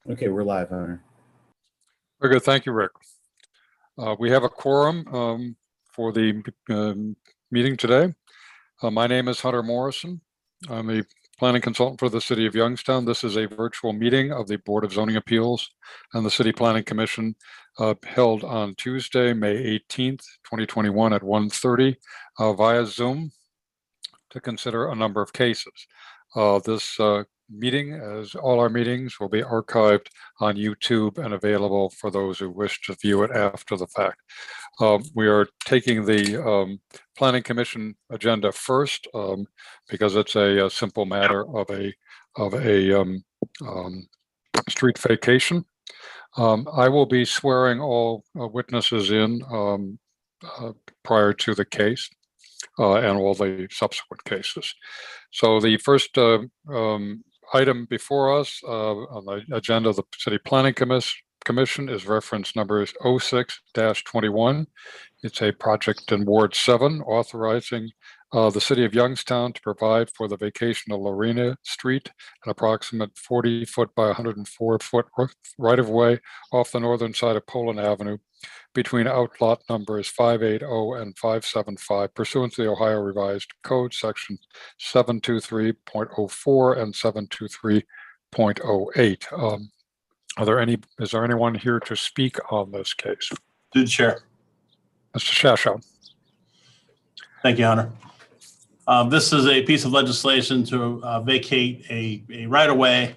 Okay, we're live, Hunter. Very good. Thank you, Rick. We have a quorum for the meeting today. My name is Hunter Morrison. I'm a planning consultant for the City of Youngstown. This is a virtual meeting of the Board of Zoning Appeals and the City Planning Commission held on Tuesday, May 18th, 2021 at 1:30 via Zoom to consider a number of cases. This meeting, as all our meetings, will be archived on YouTube and available for those who wish to view it after the fact. We are taking the Planning Commission agenda first because it's a simple matter of a street vacation. I will be swearing all witnesses in prior to the case and all the subsequent cases. So the first item before us on the agenda of the City Planning Commission is reference number 06-21. It's a project in Ward 7 authorizing the City of Youngstown to provide for the vacation of Lorena Street, an approximate 40-foot by 104-foot right-of-way off the northern side of Poland Avenue between outlot numbers 580 and 575 pursuant to the Ohio Revised Code section 723.04 and 723.08. Is there anyone here to speak on this case? Through the chair. Mr. Shashow. Thank you, Hunter. This is a piece of legislation to vacate a right-of-way.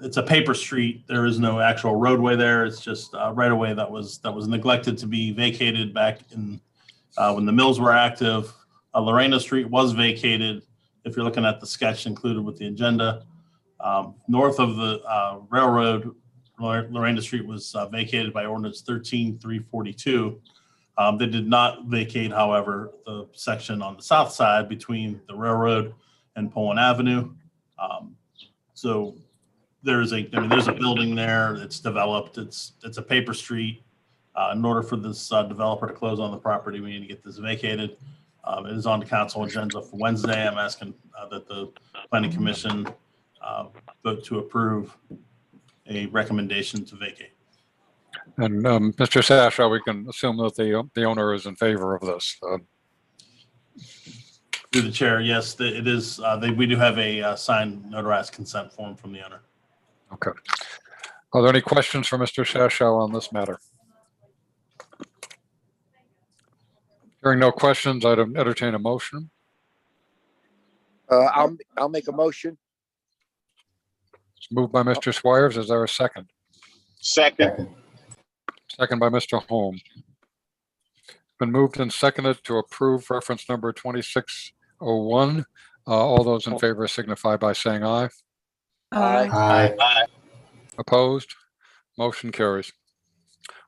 It's a paper street. There is no actual roadway there. It's just a right-of-way that was neglected to be vacated back in when the mills were active. Lorena Street was vacated. If you're looking at the sketch included with the agenda, north of the railroad, Lorena Street was vacated by ordinance 13-342. They did not vacate, however, the section on the south side between the railroad and Poland Avenue. So there's a building there. It's developed. It's a paper street. In order for this developer to close on the property, we need to get this vacated. It is on the council agenda for Wednesday. I'm asking that the Planning Commission vote to approve a recommendation to vacate. And Mr. Sasha, we can assume that the owner is in favor of this. Through the chair, yes, it is. We do have a signed notarized consent form from the owner. Okay. Are there any questions for Mr. Shashow on this matter? Hearing no questions, I'd entertain a motion. I'll make a motion. It's moved by Mr. Squires. Is there a second? Second. Second by Mr. Holm. Been moved and seconded to approve reference number 2601. All those in favor signify by saying aye. Aye. Aye. Opposed? Motion carries.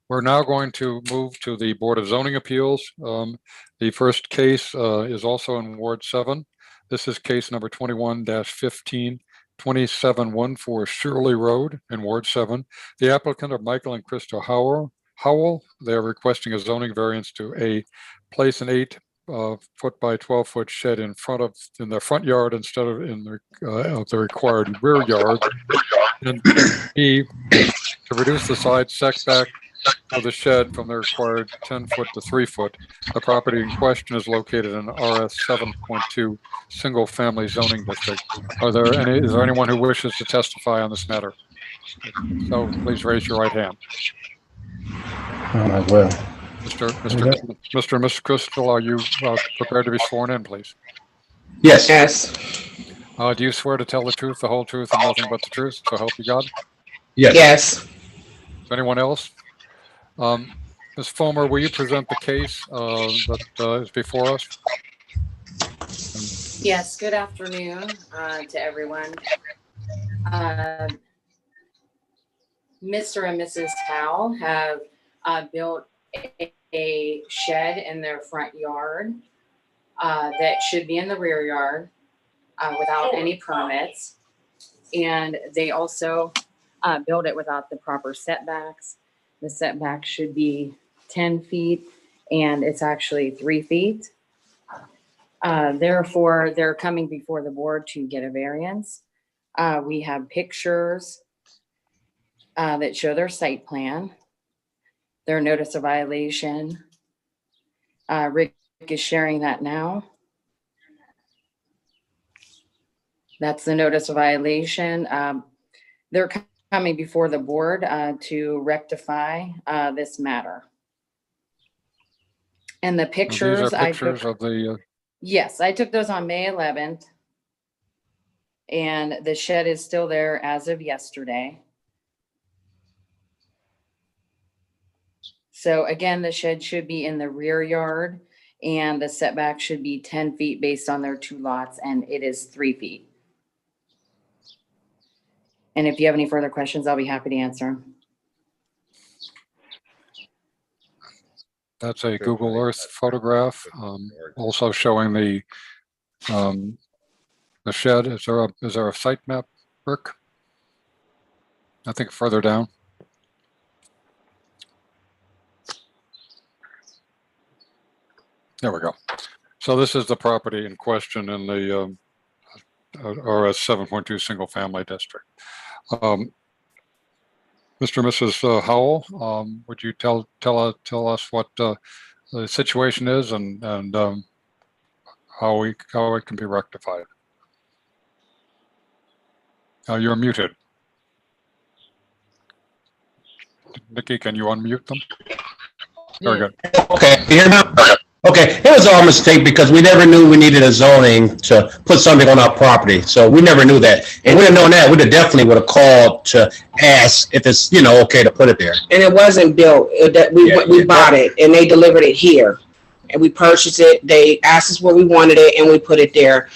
We're now going to move to the Board of Zoning Appeals. The first case is also in Ward 7. This is case number 21-15. 2714 Shirley Road in Ward 7. The applicant are Michael and Crystal Howell. They are requesting a zoning variance to place an 8-foot by 12-foot shed in their front yard instead of in the required rear yard, and B, to reduce the side setback of the shed from the required 10-foot to 3-foot. The property in question is located in RS 7.2 single-family zoning district. Is there anyone who wishes to testify on this matter? So please raise your right hand. I will. Mr. and Mrs. Crystal, are you prepared to be sworn in, please? Yes. Yes. Do you swear to tell the truth, the whole truth, and nothing but the truth, so help you God? Yes. Yes. Is anyone else? Ms. Fulmer, will you present the case that is before us? Yes, good afternoon to everyone. Mr. and Mrs. Howell have built a shed in their front yard that should be in the rear yard without any permits. And they also built it without the proper setbacks. The setback should be 10 feet and it's actually 3 feet. Therefore, they're coming before the board to get a variance. We have pictures that show their site plan, their notice of violation. Rick is sharing that now. That's the notice of violation. They're coming before the board to rectify this matter. And the pictures, These are pictures of the, yes, I took those on May 11th. And the shed is still there as of yesterday. So again, the shed should be in the rear yard and the setback should be 10 feet based on their 2 lots, and it is 3 feet. And if you have any further questions, I'll be happy to answer them. that's a Google Earth photograph, also showing the shed. Is there a site map, Rick? I think further down. There we go. So this is the property in question in the RS 7.2 single family district. Mr. and Mrs. Howell, would you tell us what the situation is and how it can be rectified? You're muted. Nikki, can you unmute them? Very good. Okay, you hear me now? Okay, it was our mistake because we never knew we needed a zoning to put something on our property. So we never knew that. And we didn't know that, we'd have definitely would have called to ask if it's, okay to put it there. And it wasn't built. We bought it and they delivered it here. And we purchased it. They asked us where we wanted it and we put it there.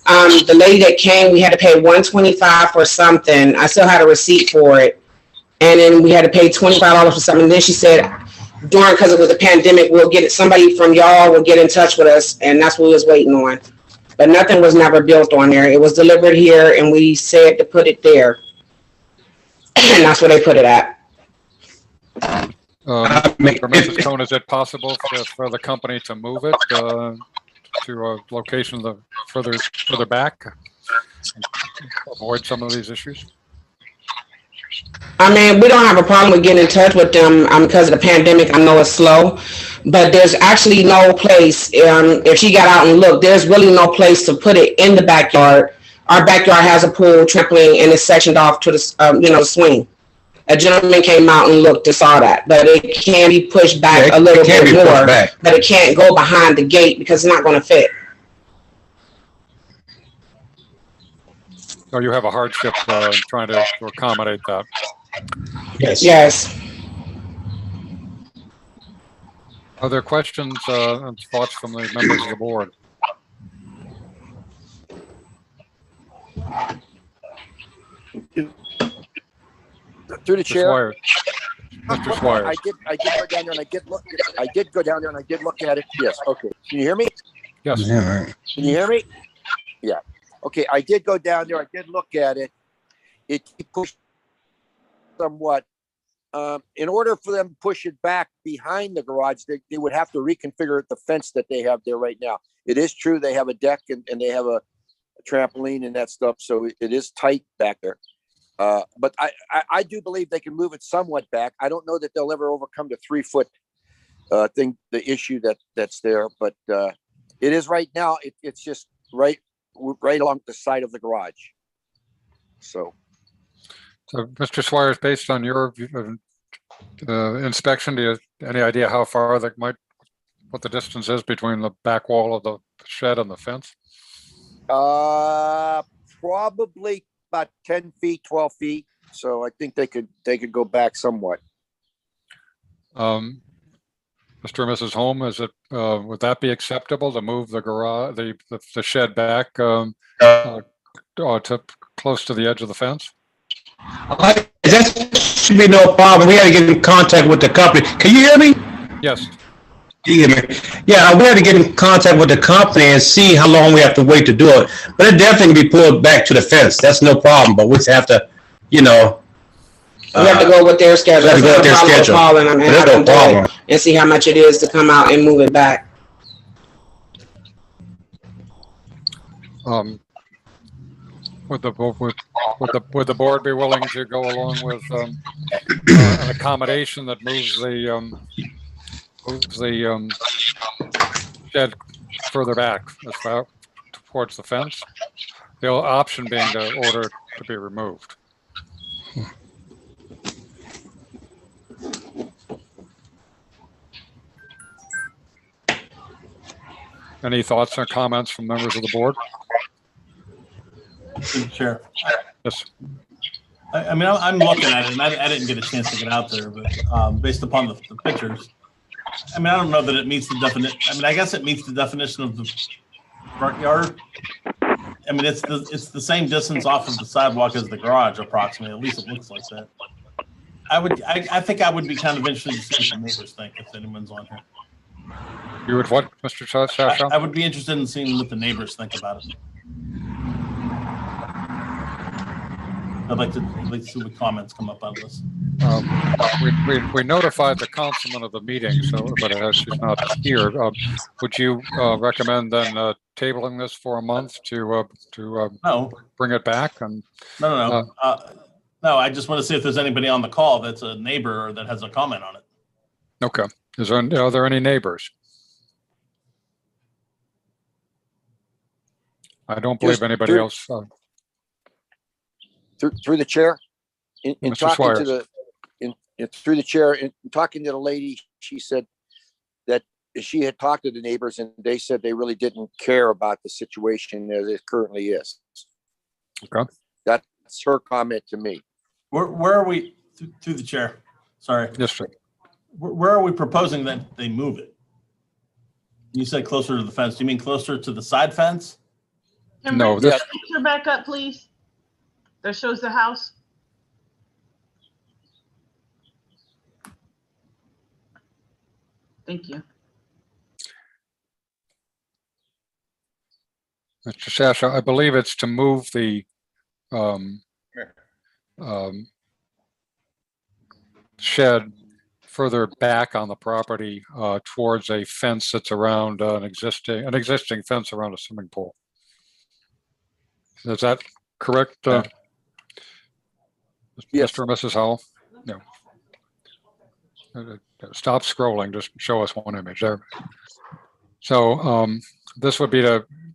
The lady that came, we had to pay $125 for something. I still had a receipt for it. And then we had to pay $25 for something. And then she said, because it was a pandemic, we'll get it. Somebody from y'all will get in touch with us, and that's what we was waiting on. But nothing was never built on there. It was delivered here, and we said to put it there, and that's where they put it at. Mrs. Cohn, is it possible for the company to move it to a location further back, and avoid some of these issues? I mean, we don't have a problem with getting in touch with them because of the pandemic. I know it's slow, but there's actually no place. If she got out and looked, there's really no place to put it in the backyard. Our backyard has a pool, trampoline, and it's sectioned off to the swing. A gentleman came out and looked and saw that, but it can be pushed back a little bit more, but it can't go behind the gate because it's not going to fit. So you have a hardship trying to accommodate that. Yes. Yes. Are there questions and thoughts from the members of the board? Through the chair. Mr. Swires. I did go down there and I did go down there and I did look at it. Yes. Okay. Can you hear me? Yes. Yeah, right. Can you hear me? Yeah. Okay. I did go down there. I did look at it. It pushed somewhat. In order for them to push it back behind the garage, they would have to reconfigure the fence that they have there right now. It is true they have a deck and they have a trampoline and that stuff, so it is tight back there. But I do believe they can move it somewhat back. I don't know that they'll ever overcome the 3-foot thing, the issue that's there. But it is right now. It's just right along the side of the garage. So Mr. Swires, based on your inspection, do you have any idea how far what the distance is between the back wall of the shed and the fence? Probably about 10 feet, 12 feet. So I think they could go back somewhat. Mr. and Mrs. Holm, would that be acceptable to move the garage, the shed back to close to the edge of the fence? That should be no problem. We had to get in contact with the company. Can you hear me? Yes. Can you hear me? Yeah, we had to get in contact with the company and see how long we have to wait to do it. But it definitely can be pulled back to the fence. That's no problem. But we just have to, we have to go with their schedule. We have to go with their schedule. Calling them and There's no problem. and see how much it is to come out and move it back. would the board be willing to go along with an accommodation that moves the shed further back as far towards the fence? The option being to order it to be removed. Any thoughts or comments from members of the board? Chair. Yes. I mean, I'm looking at it, and I didn't get a chance to get out there, but based upon the pictures, I mean, I don't know that it meets the definition. I mean, I guess it meets the definition of the front yard. I mean, it's the same distance off of the sidewalk as the garage, approximately. At least it looks like that. I think I would be kind of interested to see what the neighbors think if anyone's on here. You would what, Mr. Sasha? I would be interested in seeing what the neighbors think about it. I'd like to see what comments come up out of this. We notified the councilman of the meeting, so but she's not here. Would you recommend then tabling this for a month to No, bring it back? And no. No, I just want to see if there's anybody on the call that's a neighbor or that has a comment on it. Okay. Are there any neighbors? I don't believe anybody else. Through the chair, in Mr. talking Swires. to through the chair, in talking to the lady, she said that she had talked to the neighbors and they said they really didn't care about the situation as it currently is. Okay. That's her comment to me. Where are we, through the chair? Sorry. Yes, sir. Where are we proposing that they move it? You said closer to the fence. Do you mean closer to the side fence? Can No, bring this- the picture back up, please? That shows the house. Thank you. Mr. Sasha, I believe it's to move the shed further back on the property towards a fence that's around an existing fence around a swimming pool. Is that correct? Yes. Mr. and Mrs. Howell? No. Stop scrolling, just show us one image there. So this would be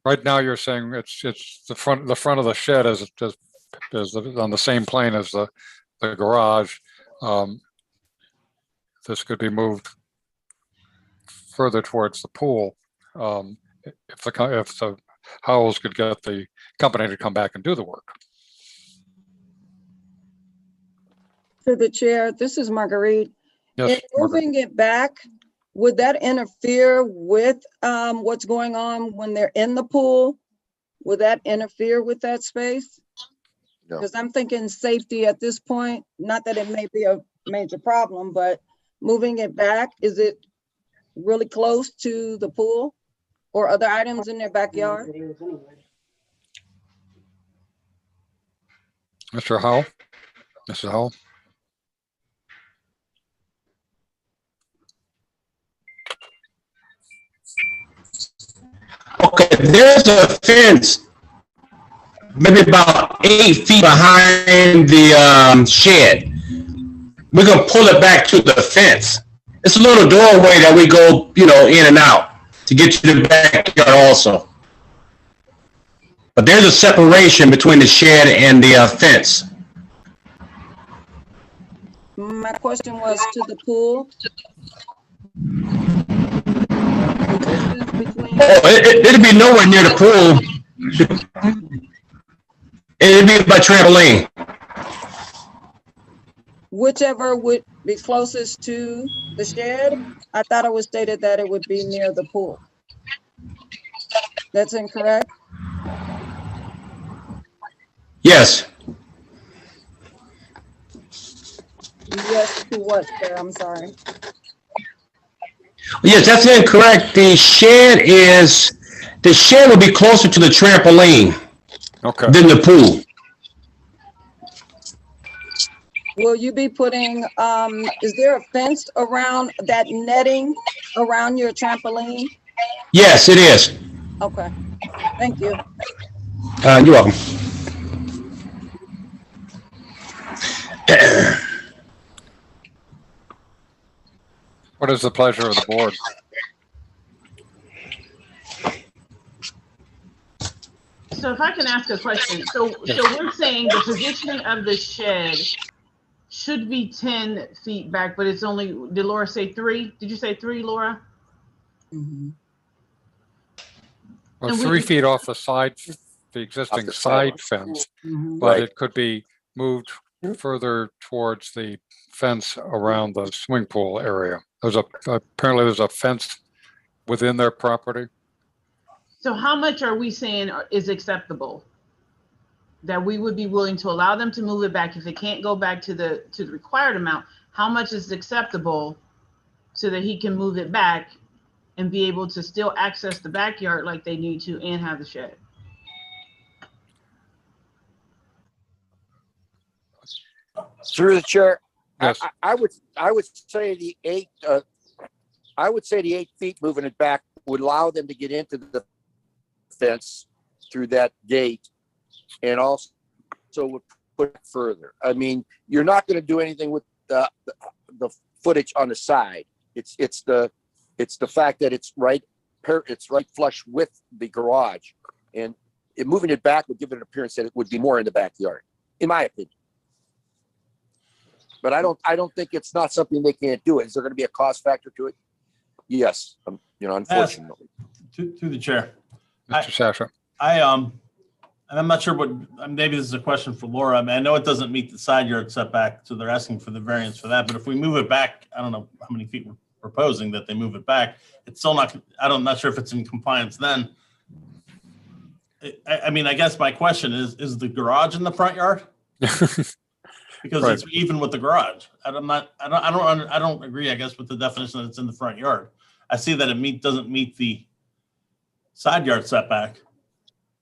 right now you're saying it's the front of the shed is on the same plane as the garage. This could be moved further towards the pool if the Howells could get the company to come back and do the work. To the chair, this is Marguerite. Yes, In moving it back, would that interfere with what's going on when they're in the pool? Would that interfere with that space? No. Because I'm thinking safety at this point, not that it may be a major problem, but moving it back, is it really close to the pool or other items in their backyard? Mr. Howell, Mrs. Howell. Okay, there's a fence, maybe about 8 feet behind the shed. We're gonna pull it back to the fence. It's a little doorway that we go, in and out to get to the backyard also. But there's a separation between the shed and the fence. My question was to the pool. It'd be nowhere near the pool. It'd be by trampoline. Whichever would be closest to the shed. I thought it was stated that it would be near the pool. That's incorrect? Yes. Yes, to what, sir? I'm sorry. Yes, that's incorrect. The shed will be closer to the trampoline than the pool. Will you be putting, is there a fence around that netting around your trampoline? Yes, it is. Okay, thank you. You're welcome. What is the pleasure of the board? So if I can ask a question, so we're saying the positioning of the shed should be 10 feet back, but it's only, did Laura say 3? Did you say 3, Laura? Mhm. Well, And 3 feet off the side, the existing the side sideline. fence, Mhm. but Right. it could be moved further towards the fence around the swimming pool area. Apparently there's a fence within their property. So how much are we saying is acceptable? That we would be willing to allow them to move it back if it can't go back to the required amount? How much is acceptable so that he can move it back and be able to still access the backyard like they need to and have the shed? Through the chair, Yes. I would say the 8 feet moving it back would allow them to get into the fence through that gate, and also would put it further. I mean, you're not going to do anything with the footage on the side. It's the fact that it's right flush with the garage, and moving it back would give it an appearance that it would be more in the backyard, in my opinion. But I don't think it's not something they can't do. Is there going to be a cost factor to it? Yes, unfortunately. To the chair. Mr. Sasha. And I'm not sure maybe this is a question for Laura. I mean, I know it doesn't meet the side yard setback, so they're asking for the variance for that. But if we move it back, I don't know how many feet we're proposing that they move it back. It's still not, I'm not sure if it's in compliance then. I mean, I guess my question is the garage in the front yard? Because Right. it's even with the garage. I don't agree, I guess, with the definition that it's in the front yard. I see that it doesn't meet the side yard setback.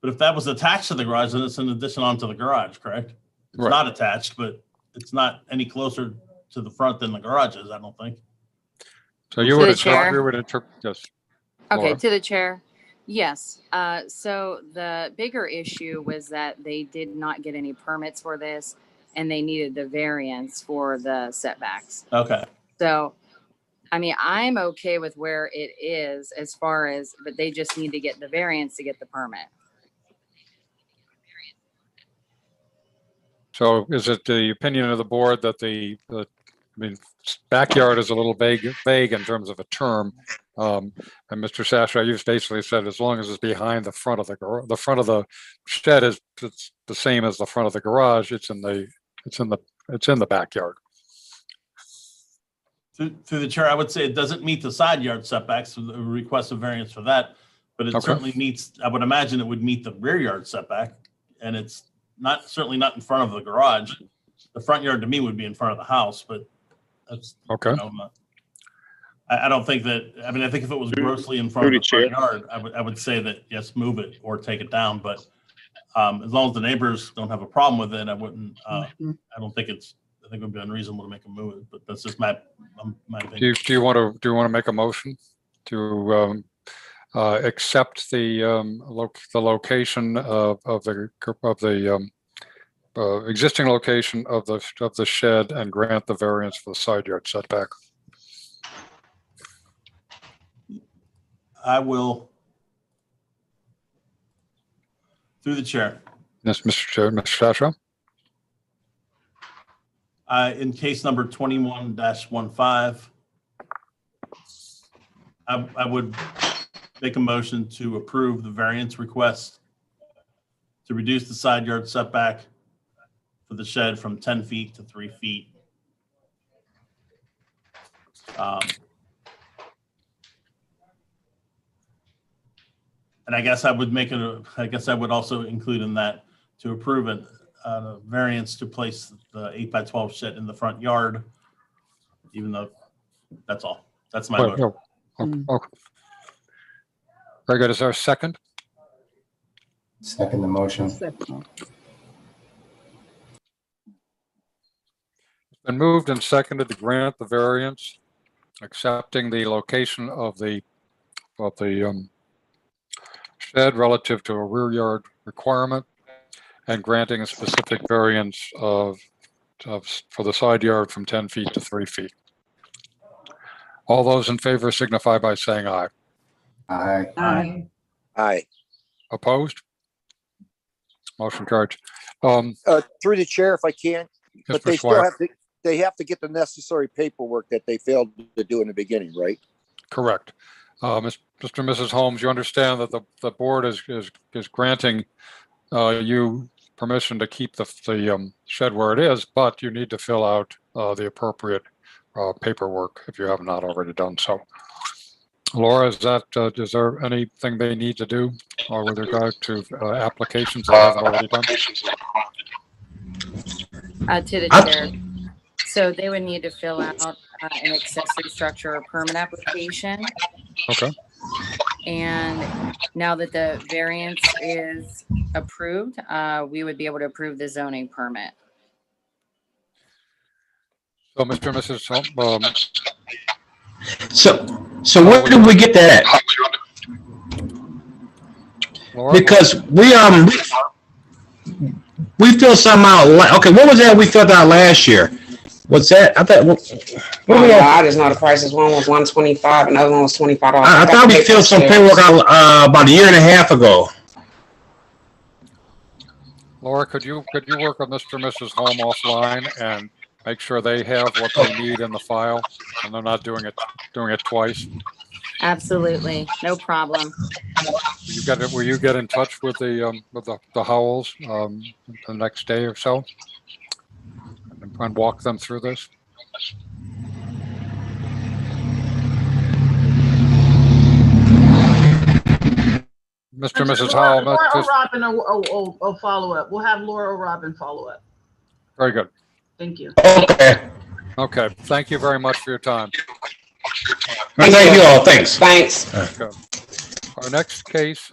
But if that was attached to the garage, then it's an addition onto the garage, correct? It's Right. not attached, but it's not any closer to the front than the garage is, I don't think. So you To would the chair. interpret, yes. Okay, Laura. to the chair. Yes. So the bigger issue was that they did not get any permits for this and they needed the variance for the setbacks. Okay. So, I mean, I'm okay with where it is as far as, but they just need to get the variance to get the permit. So is it the opinion of the board that backyard is a little vague in terms of a term? And Mr. Sasha, you've basically said as long as it's behind the front of the front of the shed it's the same as the front of the garage. It's in the backyard. Through the chair, I would say it doesn't meet the side yard setbacks, so the request of variance for that, but it certainly meets, I would imagine it would meet the rear yard setback, and it's certainly not in front of the garage. The front yard to me would be in front of the house, but that's Okay. I don't think that, I mean, I think if it was grossly in front of the front yard, I would say that, yes, move it or take it down, but as long as the neighbors don't have a problem with it, I wouldn't, I don't think I think it would be unreasonable to make them move it, but that's just my opinion. Do you want to make a motion to accept the location of the existing location of the shed and grant the variance for the side yard setback? I will, through the chair. Yes, Mr. Chair, Mr. Sasha. In case number 21-15, I would make a motion to approve the variance request to reduce the side yard setback for the shed from 10 feet to 3 feet. And I guess I would also include in that to approve it. Variance to place the 8x12 shed in the front yard, even though that's all. That's my motion. Okay. Very good. Is there a second? Second the motion. Second. It's been moved and seconded to grant the variance, accepting the location of the shed relative to a rear yard requirement, and granting a specific variance of for the side yard from 10 feet to 3 feet. All those in favor signify by saying aye. Aye. Aye. Opposed? Motion carried. Through the chair, if I can, Yes, but they Mr. still Wyatt. have to get the necessary paperwork that they failed to do in the beginning, right? Correct. Mr. and Mrs. Holmes, you understand that the board is granting you permission to keep the shed where it is, but you need to fill out the appropriate paperwork if you have not already done so. Laura, is there anything they need to do with regard to applications they haven't already done? To the chair. So they would need to fill out an accessory structure or permit application. Okay. And now that the variance is approved, we would be able to approve the zoning permit. So, Mr. and Mrs. Holmes, So where did we get that at? Laura? Because we filled some out. Okay, what was that we filled out last year? What's that? I thought. What Oh we yeah, had? I just know the prices. One was $125, another one was $25. I thought we filled some paperwork out about a year and a half ago. Laura, could you work with Mr. and Mrs. Holm offline and make sure they have what they need in the file and they're not doing it twice? Absolutely, no problem. Will you get in touch with the Howells the next day or so and walk them through this? Mr. and Mrs. Howell. Laura or Robin will follow up. We'll have Laura or Robin follow up. Very good. Thank you. Okay. Okay. Thank you very much for your time. Thank you all. Thanks. Thanks. Okay. Our next case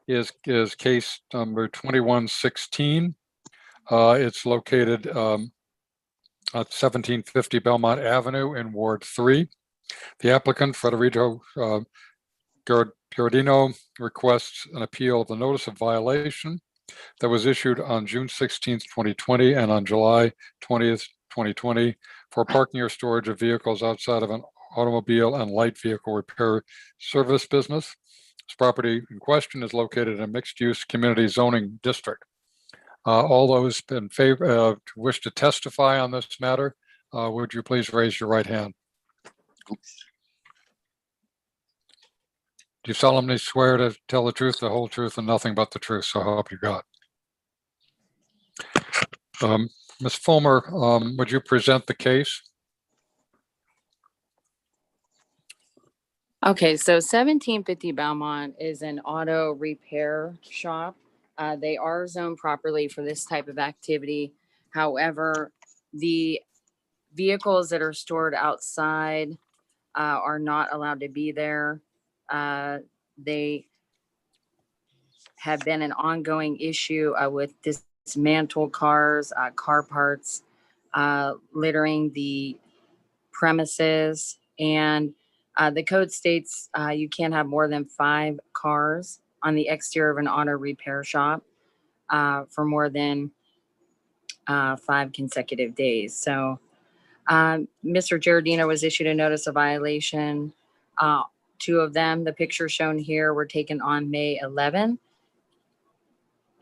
is case number 2116. It's located at 1750 Belmont Avenue in Ward 3. The applicant, Federico Giordino, requests an appeal of the notice of violation that was issued on June 16th, 2020 and on July 20th, 2020 for parking or storage of vehicles outside of an automobile and light vehicle repair service business. This property in question is located in a mixed-use community zoning district. All those in favor wish to testify on this matter, would you please raise your right hand? Do you solemnly swear to tell the truth, the whole truth, and nothing but the truth? So help you God. Ms. Fulmer, would you present the case? Okay, so 1750 Belmont is an auto repair shop. They are zoned properly for this type of activity. However, the vehicles that are stored outside are not allowed to be there. They have been an ongoing issue with dismantled cars, car parts, littering the premises, and the code states you can't have more than 5 cars on the exterior of an auto repair shop for more than 5 consecutive days. So Mr. Giordino was issued a notice of violation. 2 of them, the picture shown here, were taken on May 11th.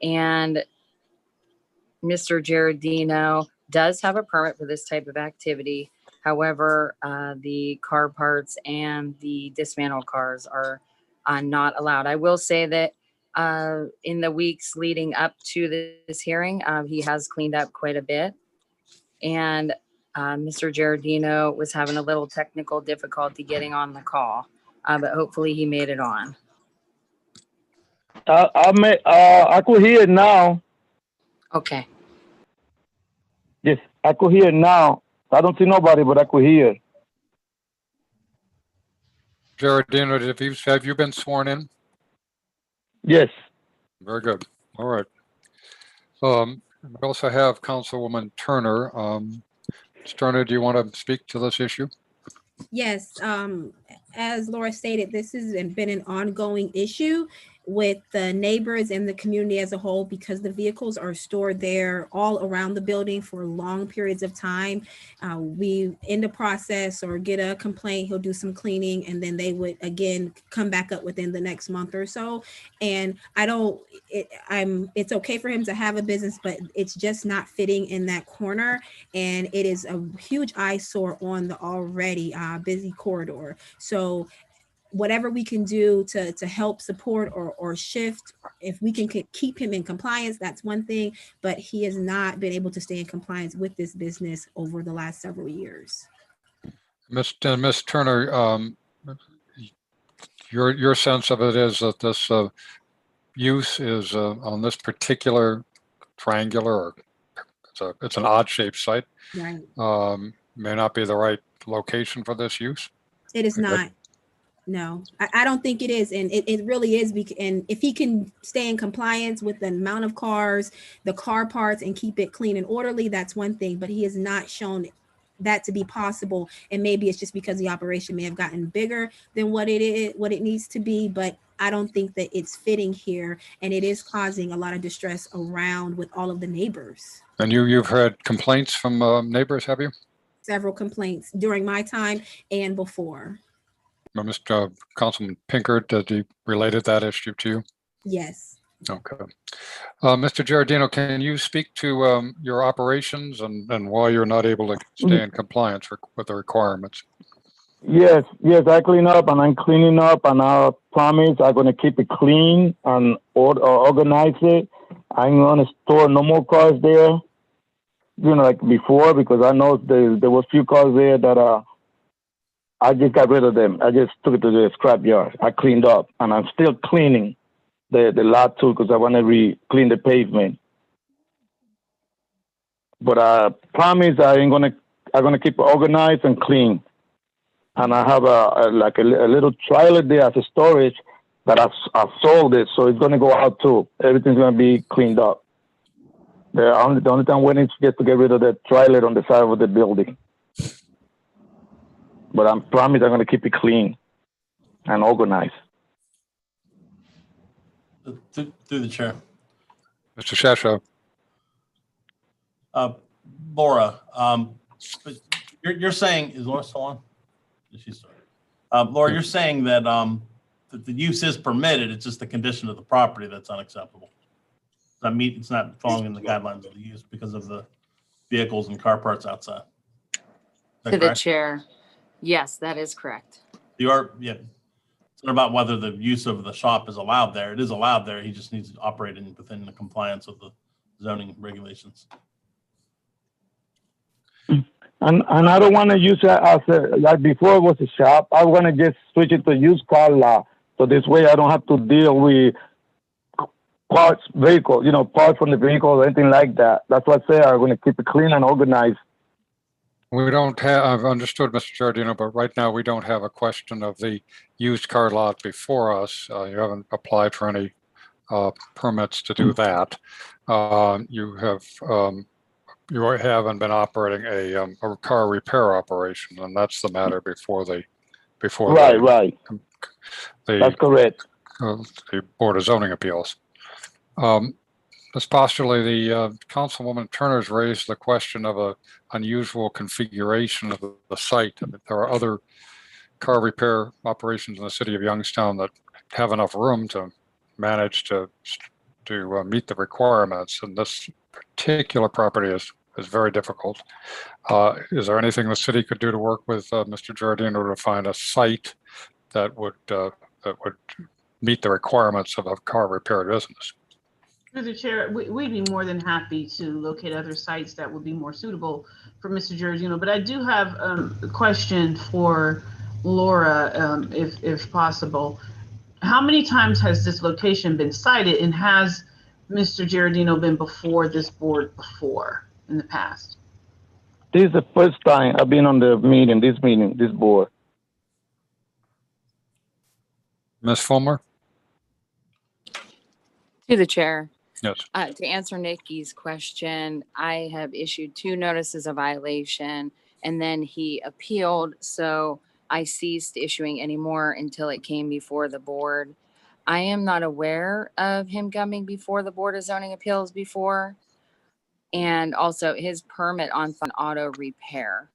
And Mr. Giordino does have a permit for this type of activity. However, the car parts and the dismantled cars are not allowed. I will say that in the weeks leading up to this hearing, he has cleaned up quite a bit. And Mr. Giordino was having a little technical difficulty getting on the call, but hopefully he made it on. I could hear it now. Okay. Yes, I could hear it now. I don't see nobody, but I could hear. Giordino, have you been sworn in? Yes. Very good. All right. We also have Councilwoman Turner. Ms. Turner, do you want to speak to this issue? Yes, as Laura stated, this has been an ongoing issue. with the neighbors and the community as a whole, because the vehicles are stored there all around the building for long periods of time. We end a process or get a complaint, he'll do some cleaning, and then they would again come back up within the next month or so. And it's okay for him to have a business, but it's just not fitting in that corner. And it is a huge eyesore on the already busy corridor. So whatever we can do to help support or shift, if we can keep him in compliance, that's one thing, but he has not been able to stay in compliance with this business over the last several years. Ms. Turner, your sense of it is that this use is on this particular triangular, or it's an odd shaped site, Right. may not be the right location for this use? It is not. No, I don't think it is. And it really is. And if he can stay in compliance with the amount of cars, the car parts, and keep it clean and orderly, that's one thing. But he has not shown that to be possible. And maybe it's just because the operation may have gotten bigger than what it needs to be. But I don't think that it's fitting here. And it is causing a lot of distress around with all of the neighbors. And you've heard complaints from neighbors, have you? Several complaints during my time and before. Mr. Councilman Pinkert, did he related that issue to you? Yes. Okay. Mr. Giardino, can you speak to your operations and why you're not able to stay in compliance with the requirements? Yes, I clean up and I'm cleaning up, and I promise I'm going to keep it clean and organize it. I'm going to store no more cars there, like before, because I know there was few cars there that I just got rid of them. I just took it to the scrap yard. I cleaned up, and I'm still cleaning the lot too, because I want to clean the pavement. But I promise I'm gonna keep it organized and clean. And I have a little trailer there as a storage that I sold it, so it's gonna go out too. Everything's gonna be cleaned up. The only time I'm waiting is to get rid of the trailer on the side of the building. But I promise I'm going to keep it clean and organized. Through the chair. Mr. Shasho. Laura, you're saying, is Laura still on? She's sorry. Laura, you're saying that that the use is permitted. It's just the condition of the property that's unacceptable. It's not falling in the guidelines of the use because of the vehicles and car parts outside. To the chair. Yes, that is correct. Yeah. It's not about whether the use of the shop is allowed there. It is allowed there. He just needs to operate within the compliance of the zoning regulations. And I don't want to use it as like before it was a shop. I want to just switch it to used car lot. So this way I don't have to deal with parts from the vehicle or anything like that. That's what I say. I'm going to keep it clean and organized. We don't have, I've understood, Mr. Giardino, but right now we don't have a question of the used car lot before us. You haven't applied for any permits to do that. You haven't been operating a car repair operation, and that's the matter before Right. That's correct. The Board of Zoning Appeals. Ms. Posterly, the Councilwoman Turner's raised the question of an unusual configuration of the site. I mean, there are other car repair operations in the city of Youngstown that have enough room to manage to meet the requirements, and this particular property is very difficult. Is there anything the city could do to work with Mr. Giardino to find a site that would meet the requirements of a car repair business? Through the chair, we'd be more than happy to locate other sites that would be more suitable for Mr. Giardino. But I do have a question for Laura, if possible. How many times has this location been cited, and has Mr. Giardino been before this board before in the past? This is the first time I've been on this board. Ms. Fulmer? To the chair. Yes. To answer Nikki's question, I have issued 2 notices of violation, and then he appealed, so I ceased issuing any more until it came before the board. I am not aware of him coming before the Board of Zoning Appeals before. And also his permit on auto repair.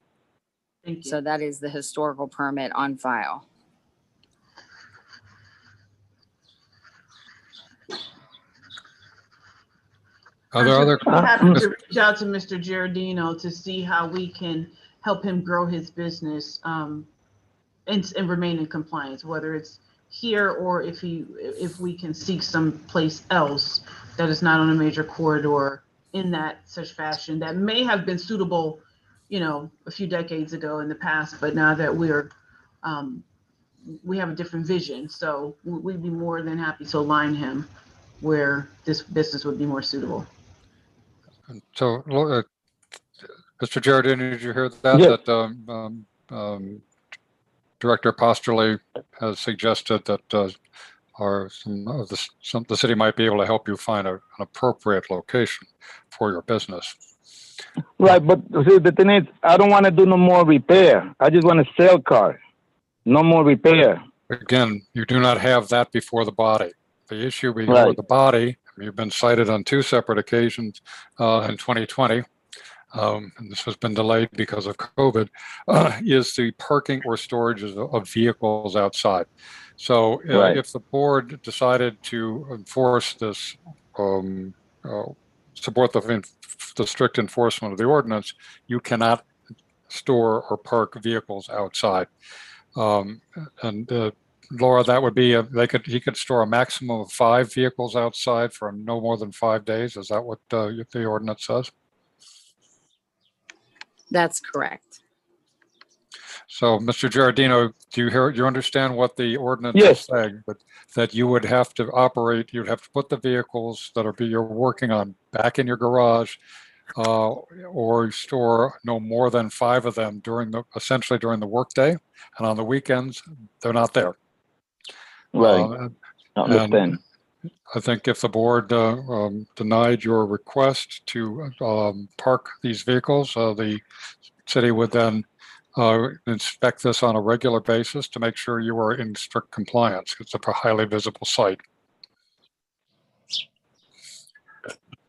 Thank you. So that is the historical permit on file. Are there other? We're happy to reach out to Mr. Giardino to see how we can help him grow his business and remain in compliance, whether it's here or if we can seek some place else that is not on a major corridor in that such fashion that may have been suitable, you know, a few decades ago in the past, but now that we have a different vision. So we'd be more than happy to align him where this business would be more suitable. So, Mr. Giardini, did you hear that? Yes. That Director Posterly has suggested that the city might be able to help you find an appropriate location for your business. Right, but see, the thing is, I don't want to do no more repair. I just want to sell cars. No more repair. Again, you do not have that before the body. The issue before the body, you've been cited on 2 separate occasions in 2020, and this has been delayed because of COVID, is the parking or storage of vehicles outside. So if the board decided to enforce this, support the strict enforcement of the ordinance, you cannot store or park vehicles outside. Laura, that would be he could store a maximum of 5 vehicles outside for no more than 5 days. Is that what the ordinance says? That's correct. So, Mr. Giardino, do you understand what the ordinance is saying? That you would have to operate, you'd have to put the vehicles that you're working on back in your garage, or store no more than 5 of them essentially during the workday, and on the weekends they're not there. Right. Understand. I think if the board denied your request to park these vehicles, the city would then inspect this on a regular basis to make sure you are in strict compliance. It's a highly visible site.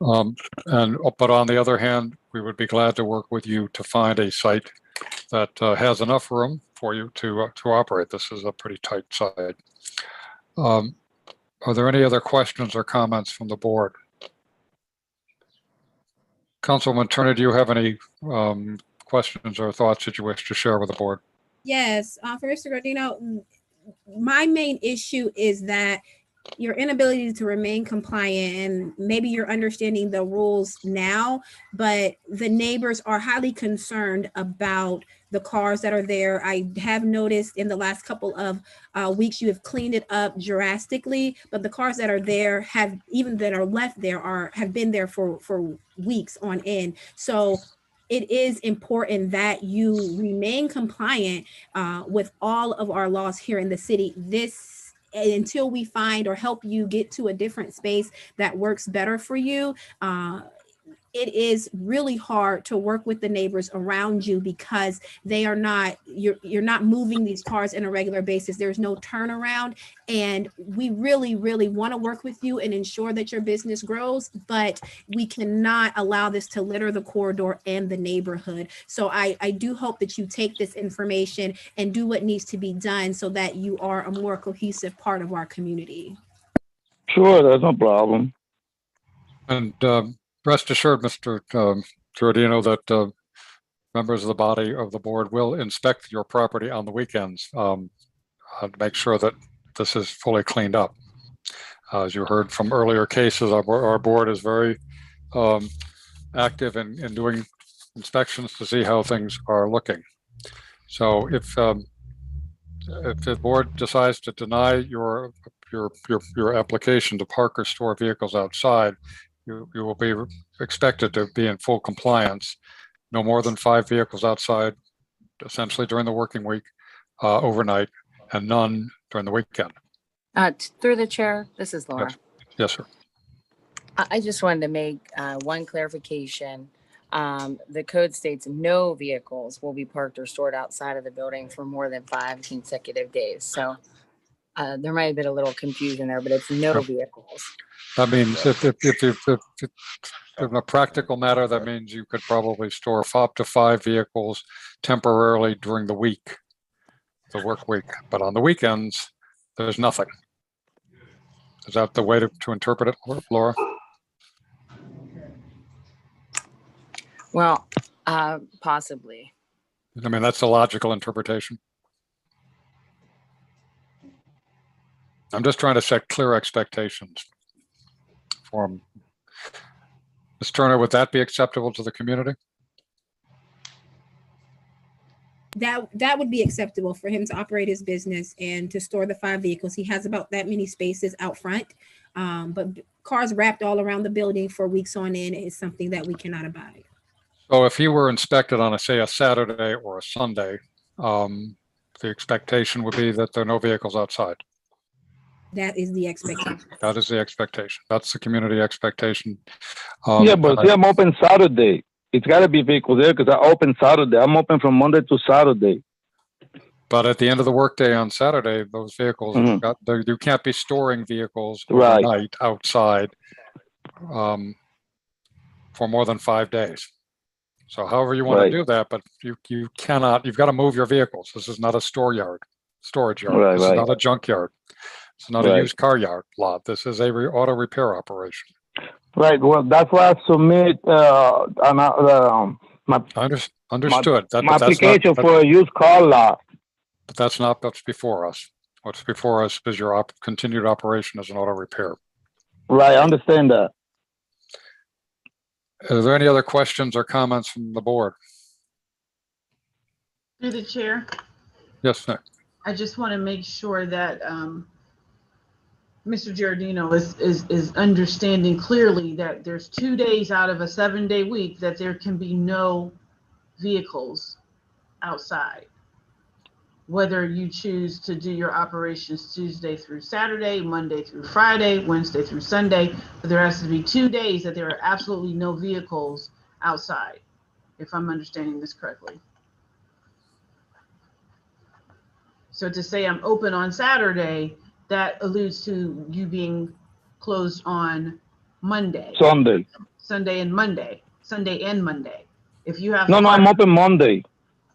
But on the other hand, we would be glad to work with you to find a site that has enough room for you to operate. This is a pretty tight site. Are there any other questions or comments from the board? Councilwoman Turner, do you have any questions or thoughts that you wish to share with the board? Yes, for Mr. Giardino, my main issue is that your inability to remain compliant, and maybe you're understanding the rules now, but the neighbors are highly concerned about the cars that are there. I have noticed in the last couple of weeks, you have cleaned it up drastically, but the cars that are there that are left there have been there for weeks on end. So it is important that you remain compliant with all of our laws here in the city. Until we find or help you get to a different space that works better for you, it is really hard to work with the neighbors around you because they are not, you're not moving these cars on a regular basis. There's no turnaround, and we really, really want to work with you and ensure that your business grows, but we cannot allow this to litter the corridor and the neighborhood. So I do hope that you take this information and do what needs to be done so that you are a more cohesive part of our community. Sure, that's no problem. And rest assured, Mr. Giardino, that members of the body of the board will inspect your property on the weekends to make sure that this is fully cleaned up. As you heard from earlier cases, our board is very active in doing inspections to see how things are looking. So if the board decides to deny your application to park or store vehicles outside, you will be expected to be in full compliance. No more than 5 vehicles outside, essentially during the working week, overnight, and none during the weekend. Through the chair, this is Laura. Yes, sir. I just wanted to make one clarification. The code states no vehicles will be parked or stored outside of the building for more than 5 consecutive days. So There might have been a little confusion there, but it's no vehicles. That means if in a practical matter, that means you could probably store up to 5 vehicles temporarily during the week, the work week. But on the weekends, there's nothing. Is that the way to interpret it, Laura? Well, possibly. I mean, that's a logical interpretation. I'm just trying to set clear expectations for them. Ms. Turner, would that be acceptable to the community? That would be acceptable for him to operate his business and to store the 5 vehicles. He has about that many spaces out front, but cars wrapped all around the building for weeks on end is something that we cannot abide. So if he were inspected on, say, a Saturday or a Sunday, the expectation would be that there are no vehicles outside. That is the expectation. That is the expectation. That's the community expectation. Yeah, but see, I'm open Saturday. It's got to be vehicles there because I open Saturday. I'm open from Monday to Saturday. But at the end of the workday on Saturday, those vehicles, you can't be storing vehicles Right. overnight outside for more than 5 days. So however you want to do that, but you cannot, you've got to move your vehicles. This is not a storage yard. Right, This is not a junkyard. It's not a Right. used car yard lot. This is a auto repair operation. Right. Well, that's why I submit my Understood. my application for a used car lot. But that's not what's before us. What's before us is your continued operation as an auto repair. Right. I understand that. Are there any other questions or comments from the board? Through the chair, Yes, Nick. I just want to make sure that Mr. Giardino is understanding clearly that there's 2 days out of a 7-day week that there can be no vehicles outside. Whether you choose to do your operations Tuesday through Saturday, Monday through Friday, Wednesday through Sunday, but there has to be 2 days that there are absolutely no vehicles outside, if I'm understanding this correctly. So to say I'm open on Saturday, that alludes to you being closed on Monday. Sunday and Monday. If you have No, I'm open Monday.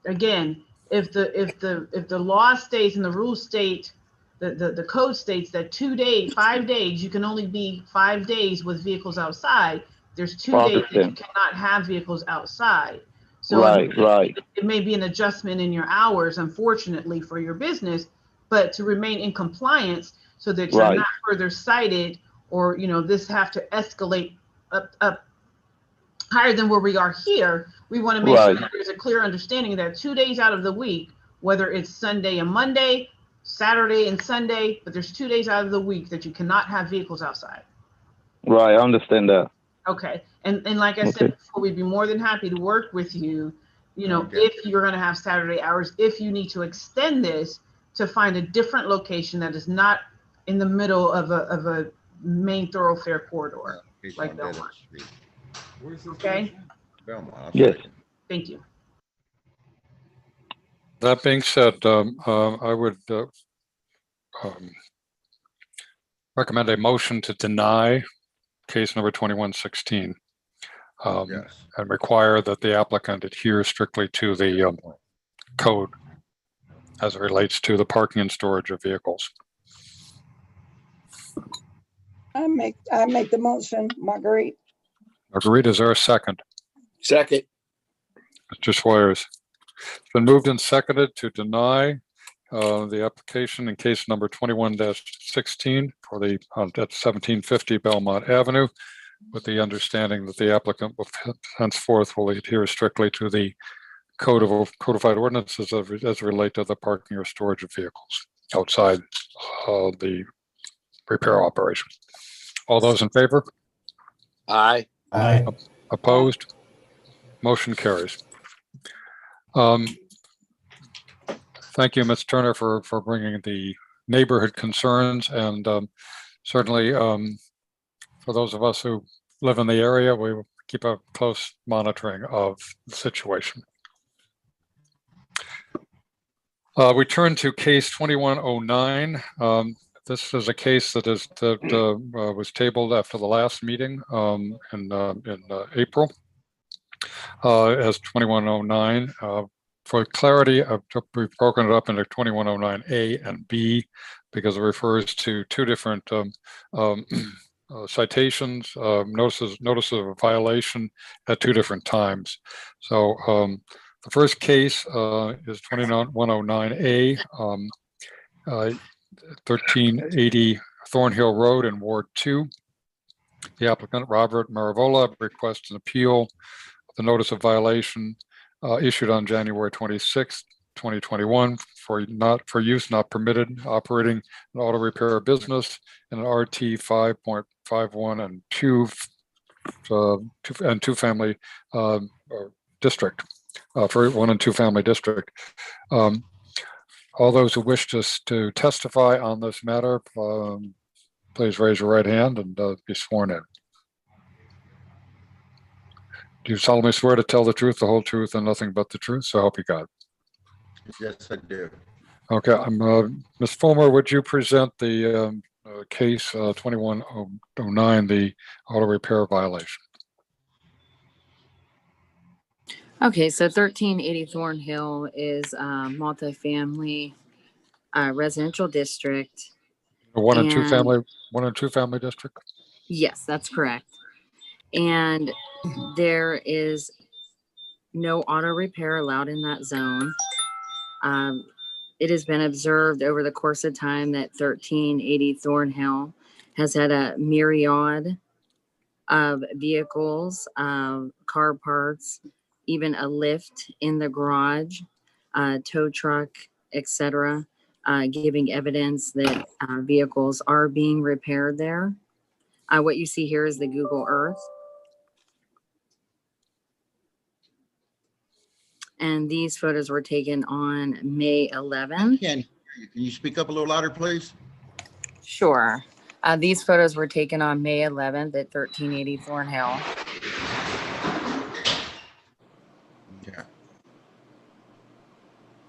Again, if the law states and the rules state, the code states that 2 days, 5 days, you can only be 5 days with vehicles outside. There's 2 days that you cannot have vehicles outside. So right. It may be an adjustment in your hours, unfortunately, for your business, but to remain in compliance so that you're not further cited or, this have to escalate up higher than where we are here. We want to make sure that there's a clear understanding that 2 days out of the week, whether it's Sunday and Monday, Saturday and Sunday, but there's 2 days out of the week that you cannot have vehicles outside. Right, I understand that. Okay, and like I said before, we'd be more than happy to work with you, if you're going to have Saturday hours, if you need to extend this to find a different location that is not in the middle of a main thoroughfare corridor, like Belmont. Okay? Yes. Thank you. That being said, I would recommend a motion to deny case number 2116 and require that the applicant adhere strictly to the code as it relates to the parking and storage of vehicles. I make the motion, Marguerite. Marguerite, is there a second? Second. Mr. Swires. It's been moved and seconded to deny the application in case number 21-16 for the at 1750 Belmont Avenue, with the understanding that the applicant will henceforth will adhere strictly to the codified ordinances as relate to the parking or storage of vehicles outside the repair operation. All those in favor? Aye. Aye. Opposed? Motion carries. Thank you, Ms. Turner, for bringing the neighborhood concerns, and certainly for those of us who live in the area, we will keep a close monitoring of the situation. We turn to case 2109. This is a case that was tabled after the last meeting in April as 2109. For clarity, we've broken it up into 2109A and B because it refers to two different citations, notices of violation at two different times. So the first case is 2109A, 1380 Thornhill Road in Ward 2. The applicant, Robert Maravola, requests an appeal of the notice of violation issued on January 26, 2021 for use not permitted operating an auto repair business in an RT 5.51 and 2 family district, for 1 and 2 family district. All those who wish to testify on this matter, please raise your right hand and be sworn in. Do you solemnly swear to tell the truth, the whole truth, and nothing but the truth? So help you God. Yes, I do. Okay, Ms. Fulmer, would you present the case 2109, the auto repair violation? Okay, so 1380 Thornhill is a multifamily residential district. A 1 and 2 family district? Yes, that's correct. And there is no auto repair allowed in that zone. It has been observed over the course of time that 1380 Thornhill has had a myriad of vehicles, car parts, even a lift in the garage, tow truck, etc., giving evidence that vehicles are being repaired there. What you see here is the Google Earth. And these photos were taken on May 11th. Can you speak up a little louder, please? Sure. These photos were taken on May 11th at 1380 Thornhill. Yeah.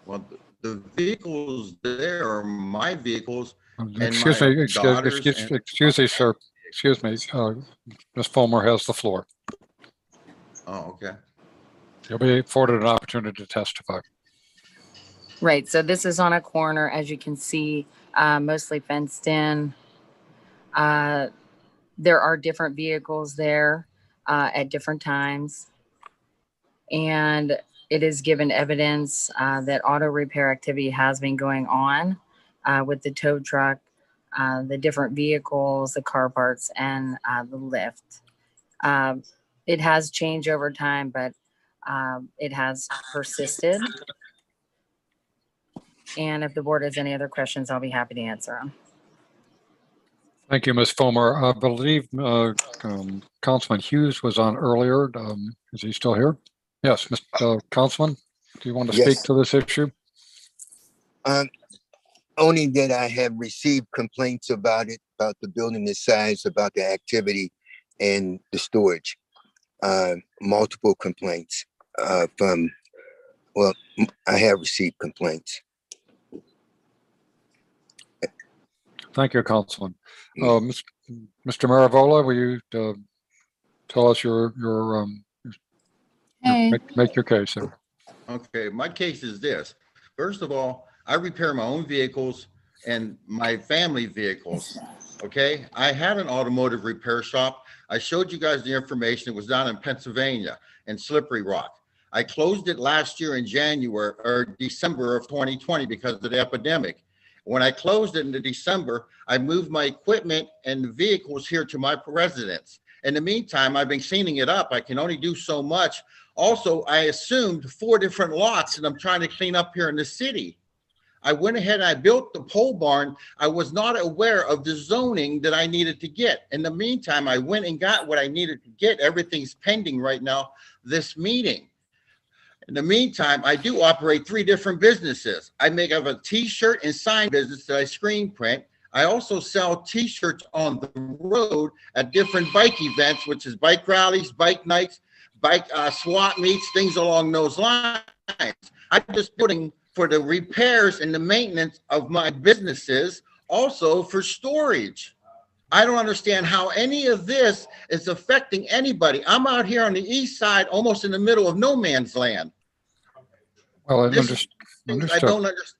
Well, the vehicles there are my vehicles. Excuse me, sir. Excuse me. Ms. Fulmer has the floor. Oh, okay. You'll be afforded an opportunity to testify. Right. So this is on a corner, as you can see, mostly fenced in. There are different vehicles there at different times. And it is given evidence that auto repair activity has been going on with the tow truck, the different vehicles, the car parts, and the lift. It has changed over time, but it has persisted. And if the board has any other questions, I'll be happy to answer them. Thank you, Ms. Fulmer. I believe Councilman Hughes was on earlier. Is he still here? Yes, Mr. Councilman, do you want to speak to this issue? Only that I have received complaints about it, about the building, the size, about the activity and the storage. Multiple complaints I have received complaints. Thank you, Councilman. Mr. Maravola, will you tell us make your case here? Okay, my case is this. First of all, I repair my own vehicles and my family vehicles. Okay, I had an automotive repair shop. I showed you guys the information. It was down in Pennsylvania in Slippery Rock. I closed it last year in January or December of 2020 because of the epidemic. When I closed it in December, I moved my equipment and the vehicles here to my residence. In the meantime, I've been cleaning it up. I can only do so much. Also, I assumed 4 different lots and I'm trying to clean up here in the city. I went ahead and I built the pole barn. I was not aware of the zoning that I needed to get. In the meantime, I went and got what I needed to get. Everything's pending right now, this meeting. In the meantime, I do operate 3 different businesses. I have a t-shirt and sign business that I screen print. I also sell t-shirts on the road at different bike events, which is bike rallies, bike nights, bike swap meets, things along those lines. I'm just putting for the repairs and the maintenance of my businesses, also for storage. I don't understand how any of this is affecting anybody. I'm out here on the east side, almost in the middle of no man's land. Well, This is things I don't understand.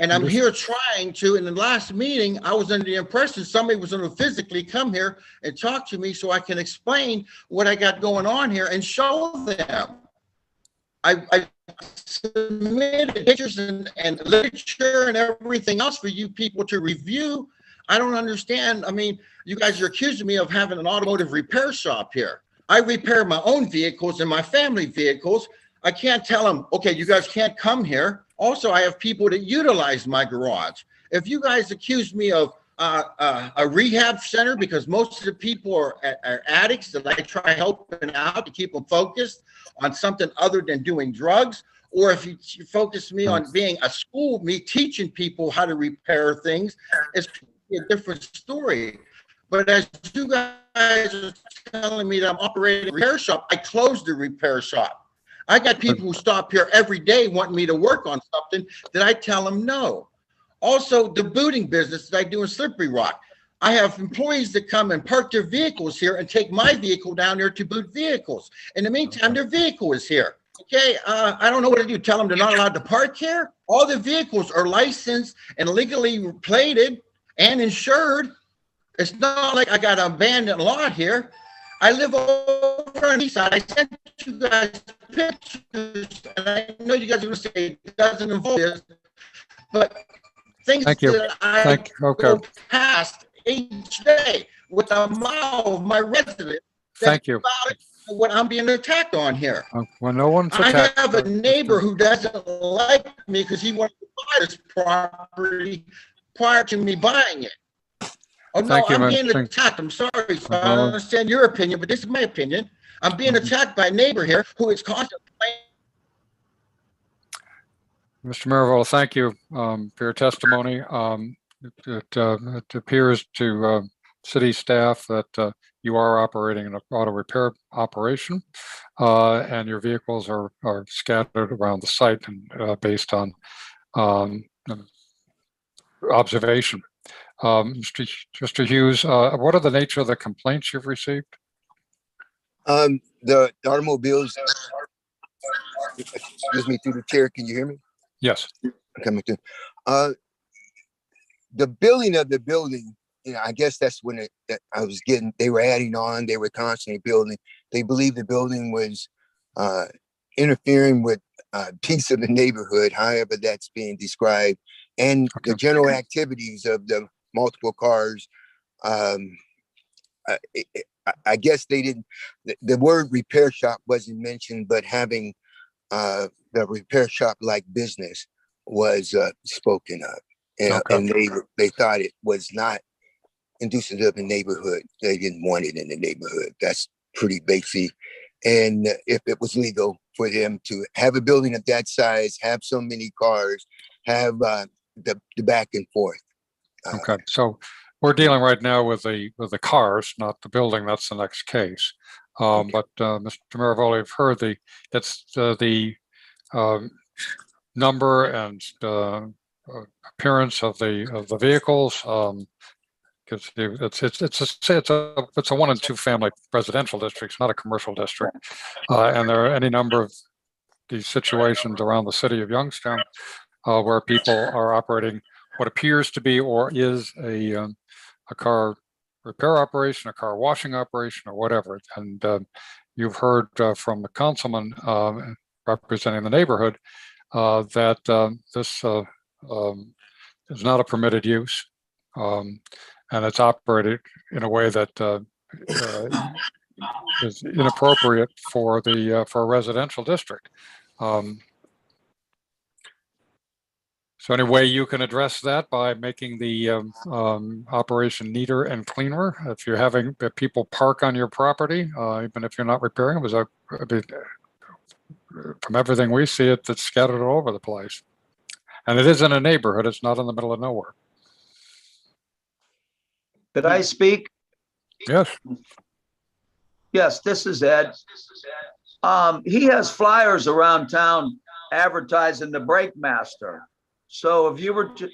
And I'm here trying to, in the last meeting, I was under the impression somebody was going to physically come here and talk to me so I can explain what I got going on here and show them. I submitted pictures and literature and everything else for you people to review. I don't understand. I mean, you guys are accusing me of having an automotive repair shop here. I repair my own vehicles and my family vehicles. I can't tell them, okay, you guys can't come here. Also, I have people that utilize my garage. If you guys accuse me of a rehab center because most of the people are addicts that I try helping out to keep them focused on something other than doing drugs, or if you focus me on being a school, me teaching people how to repair things, it's a different story. But as you guys are telling me that I'm operating a repair shop, I closed the repair shop. I got people who stop here every day wanting me to work on something that I tell them no. Also, the booting business that I do in Slippery Rock. I have employees that come and park their vehicles here and take my vehicle down there to boot vehicles. In the meantime, their vehicle is here. Okay, I don't know what to do. Tell them they're not allowed to park here? All the vehicles are licensed and legally plated and insured. It's not like I got an abandoned lot here. I live over on the east side. I sent you guys pictures, and I know you guys are going to say it doesn't involve this, but things that I go past each day with a mile of my residence. Thank you. About what I'm being attacked on here. Well, no one's I attacked. have a neighbor who doesn't like me because he wanted to buy this property prior to me buying it. Oh, no, I'm being attacked. I'm sorry. So I don't understand your opinion, but this is my opinion. I'm being attacked by a neighbor here who is constantly. Mr. Maravolo, thank you for your testimony. It appears to city staff that you are operating an auto repair operation, and your vehicles are scattered around the site and based on observation. Mr. Hughes, what are the nature of the complaints you've received? The automobiles, excuse me, through the chair, can you hear me? Yes. Coming through. The building of the building, you know, I guess that's when they were adding on, they were constantly building. They believe the building was interfering with piece of the neighborhood, however that's being described, and the general activities of the multiple cars. I guess they didn't, the word repair shop wasn't mentioned, but having the repair shop like business was spoken of. And they thought it was not conducive of the neighborhood. They didn't want it in the neighborhood. That's pretty basic. And if it was legal for them to have a building of that size, have so many cars, have the back and forth. Okay, so we're dealing right now with the cars, not the building. That's the next case. But Mr. Maravolo, you've heard the number and appearance of the vehicles. Because it's a 1 and 2 family residential district, it's not a commercial district, and there are any number of these situations around the city of Youngstown where people are operating what appears to be or is a car repair operation, a car washing operation, or whatever. And you've heard from the councilman representing the neighborhood that this is not a permitted use, and it's operated in a way that is inappropriate for a residential district. So any way you can address that by making the operation neater and cleaner? If you're having people park on your property, even if you're not repairing it, from everything we see, it's scattered all over the place. And it is in a neighborhood, it's not in the middle of nowhere. Could I speak? Yes. Yes, this is Ed. He has flyers around town advertising the Brake Master. So if you were to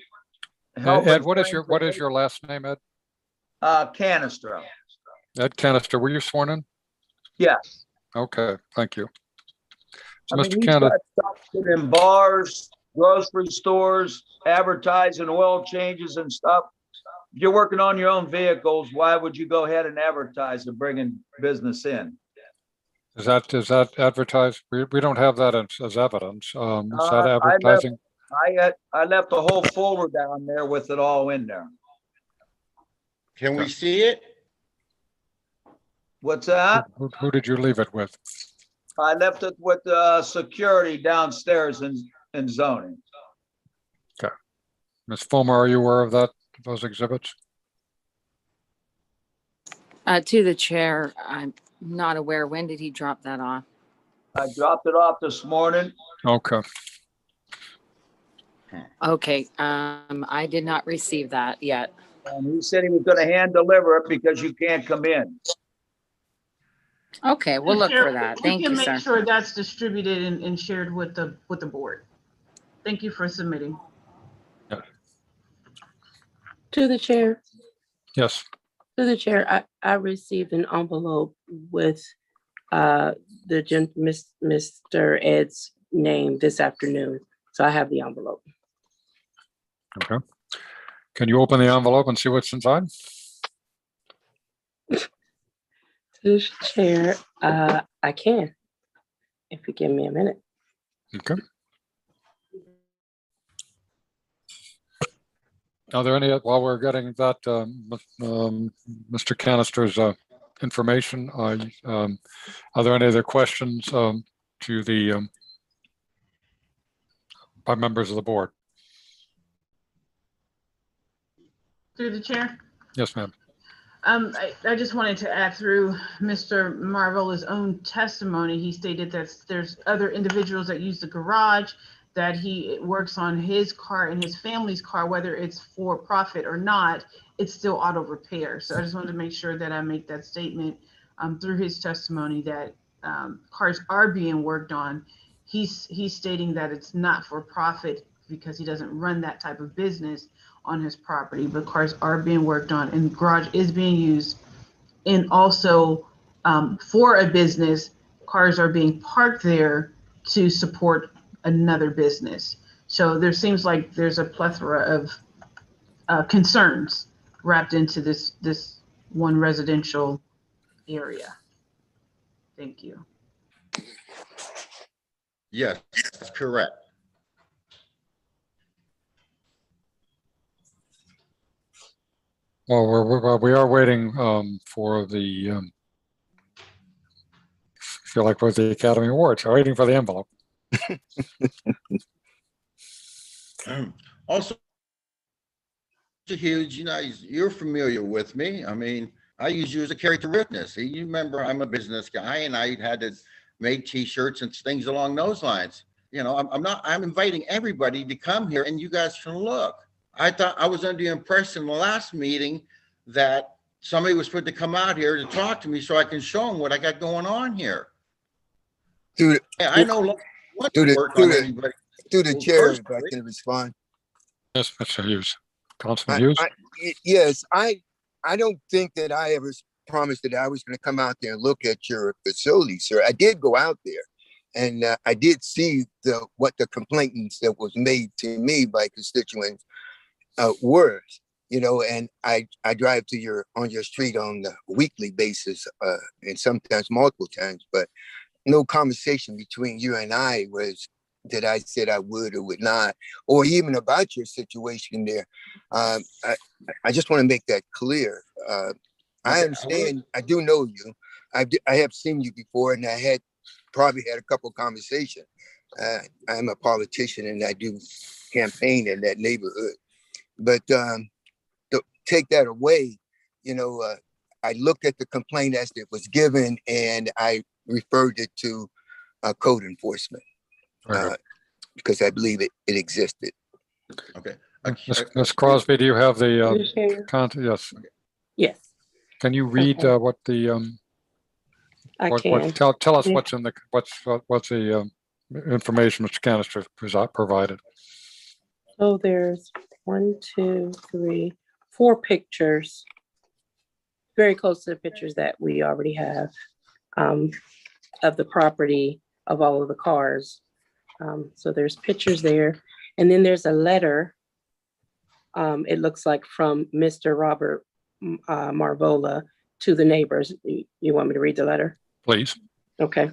help Ed, what is your last name, Ed? Canistro. Ed Canister, were you sworn in? Yes. Okay, thank you. So, I mean, Mr. he's Canister, got stuff in bars, grocery stores, advertising oil changes and stuff. If you're working on your own vehicles, why would you go ahead and advertise and bringing business in? is that advertised? We don't have that as evidence. Is that I advertising? left a whole folder down there with it all in there. Can we see it? What's that? Who did you leave it with? I left it with security downstairs in zoning. Okay. Ms. Fulmer, are you aware of those exhibits? To the chair, I'm not aware. When did he drop that off? I dropped it off this morning. Okay. Okay, I did not receive that yet. And he said he was going to hand deliver it because you can't come in. Okay, we'll look for that. Thank you, We sir. can make sure that's distributed and shared with the board. Thank you for submitting. To the chair. Yes. To the chair, I received an envelope with Mr. Ed's name this afternoon. So I have the envelope. Okay. Can you open the envelope and see what's inside? To the chair, I can, if you give me a minute. Okay. Are there any, while we're getting that, Mr. Canister's information, are there any other questions to the by members of the board? Through the chair. Yes, ma'am. I just wanted to add through Mr. Marvola's own testimony. He stated that there's other individuals that use the garage, that he works on his car and his family's car, whether it's for profit or not, it's still auto repair. So I just wanted to make sure that I make that statement through his testimony that cars are being worked on. He's stating that it's not for profit because he doesn't run that type of business on his property, but cars are being worked on and garage is being used. And also for a business, cars are being parked there to support another business. So there seems like there's a plethora of concerns wrapped into this one residential area. Thank you. Yes, that's correct. Well, we are waiting for the, feel like we're at the Academy Awards, we're waiting for the envelope. Also, Mr. Hughes, you know, you're familiar with me. I mean, I use you as a character witness. You remember I'm a business guy and I had to make T-shirts and things along those lines. You know, I'm inviting everybody to come here and you guys can look. I thought I was under the impression in the last meeting that somebody was supposed to come out here to talk to me so I can show them what I got going on here. I know what to work on anybody. Through the chair, if I can respond. Yes, Mr. Hughes. Councilman Hughes? Yes, I don't think that I ever promised that I was going to come out there and look at your facility, sir. I did go out there and I did see what the complaints that was made to me by constituents were, you know, and I drive to on your street on a weekly basis and sometimes multiple times, but no conversation between you and I was that I said I would or would not, or even about your situation there. I just want to make that clear. I understand. I do know you. I have seen you before, and I probably had a couple of conversations. I'm a politician, and I do campaign in that neighborhood. But to take that away, you know, I looked at the complaint as it was given, and I referred it to code enforcement. Because I believe it existed. Okay. Ms. Crosby, do you have the content? Yes. Okay. Yes. Can you read what the I can. tell us what's in the what's the information Mr. Canister provided. So there's 4 pictures, very close to the pictures that we already have of the property, of all of the cars. So there's pictures there. And then there's a letter, it looks like from Mr. Robert Marvola to the neighbors. You want me to read the letter? Please. Okay.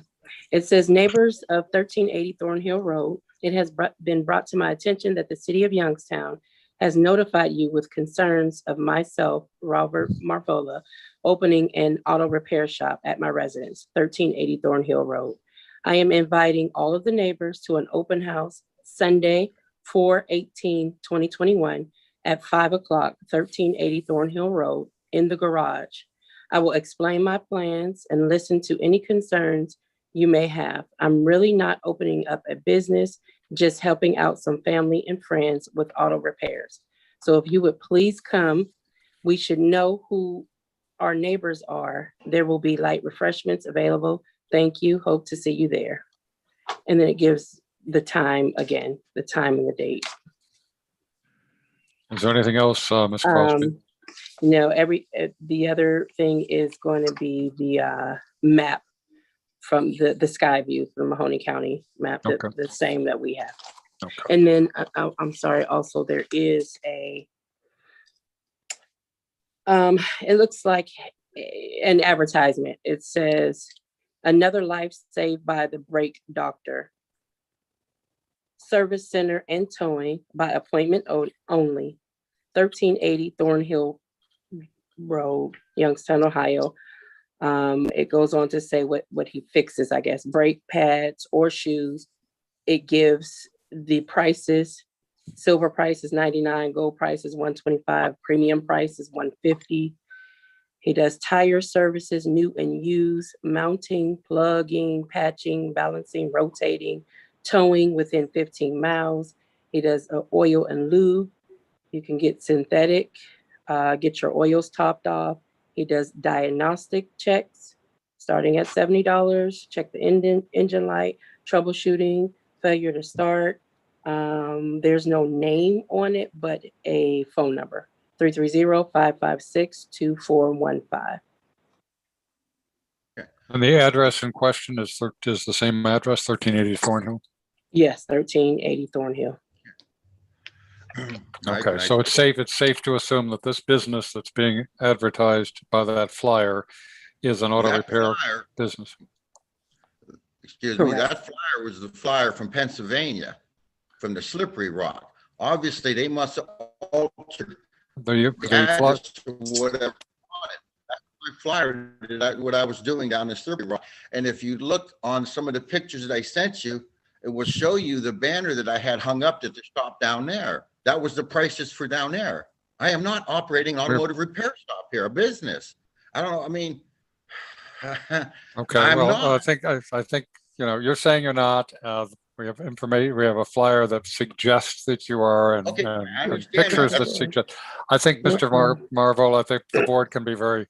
It says, neighbors of 1380 Thornhill Road, it has been brought to my attention that the city of Youngstown has notified you with concerns of myself, Robert Marvola, opening an auto repair shop at my residence, 1380 Thornhill Road. I am inviting all of the neighbors to an open house Sunday, 4/18/2021 at 5 o'clock, 1380 Thornhill Road in the garage. I will explain my plans and listen to any concerns you may have. I'm really not opening up a business, just helping out some family and friends with auto repairs. So if you would please come, we should know who our neighbors are. There will be light refreshments available. Thank you. Hope to see you there. And then it gives the time again, the time and the date. Is there anything else, Ms. Crosby? No, the other thing is going to be the map from the sky view from Mahoney County map, Okay. the same that we have. Okay. And then I'm sorry, also there is it looks like an advertisement. It says, another life saved by the brake doctor. Service center and towing by appointment only. 1380 Thornhill Road, Youngstown, Ohio. It goes on to say what he fixes, I guess, brake pads or shoes. It gives the prices. Silver price is $99, gold price is $125, premium price is $150. He does tire services, new and used, mounting, plugging, patching, balancing, rotating, towing within 15 miles. He does oil and lube. You can get synthetic, get your oils topped off. He does diagnostic checks starting at $70. Check the engine light, troubleshooting, failure to start. There's no name on it, but a phone number, 330-556-2415. And the address in question is the same address, 1380 Thornhill? Yes, 1380 Thornhill. Okay, so it's safe to assume that this business that's being advertised by that flyer is an auto repair business. Excuse me, that flyer was the flyer from Pennsylvania, from the Slippery Rock. Obviously, they must have altered the address to whatever. That's my flyer, what I was doing down the Slippery Rock. And if you look on some of the pictures that I sent you, it will show you the banner that I had hung up at the shop down there. That was the prices for down there. I am not operating automotive repair shop here, a business. I don't know. I mean, okay. Well, I think you're saying you're not. We have information. We have a flyer that suggests that you are, and, and pictures that suggest. I think, Mr. Marvola, I think the board can be very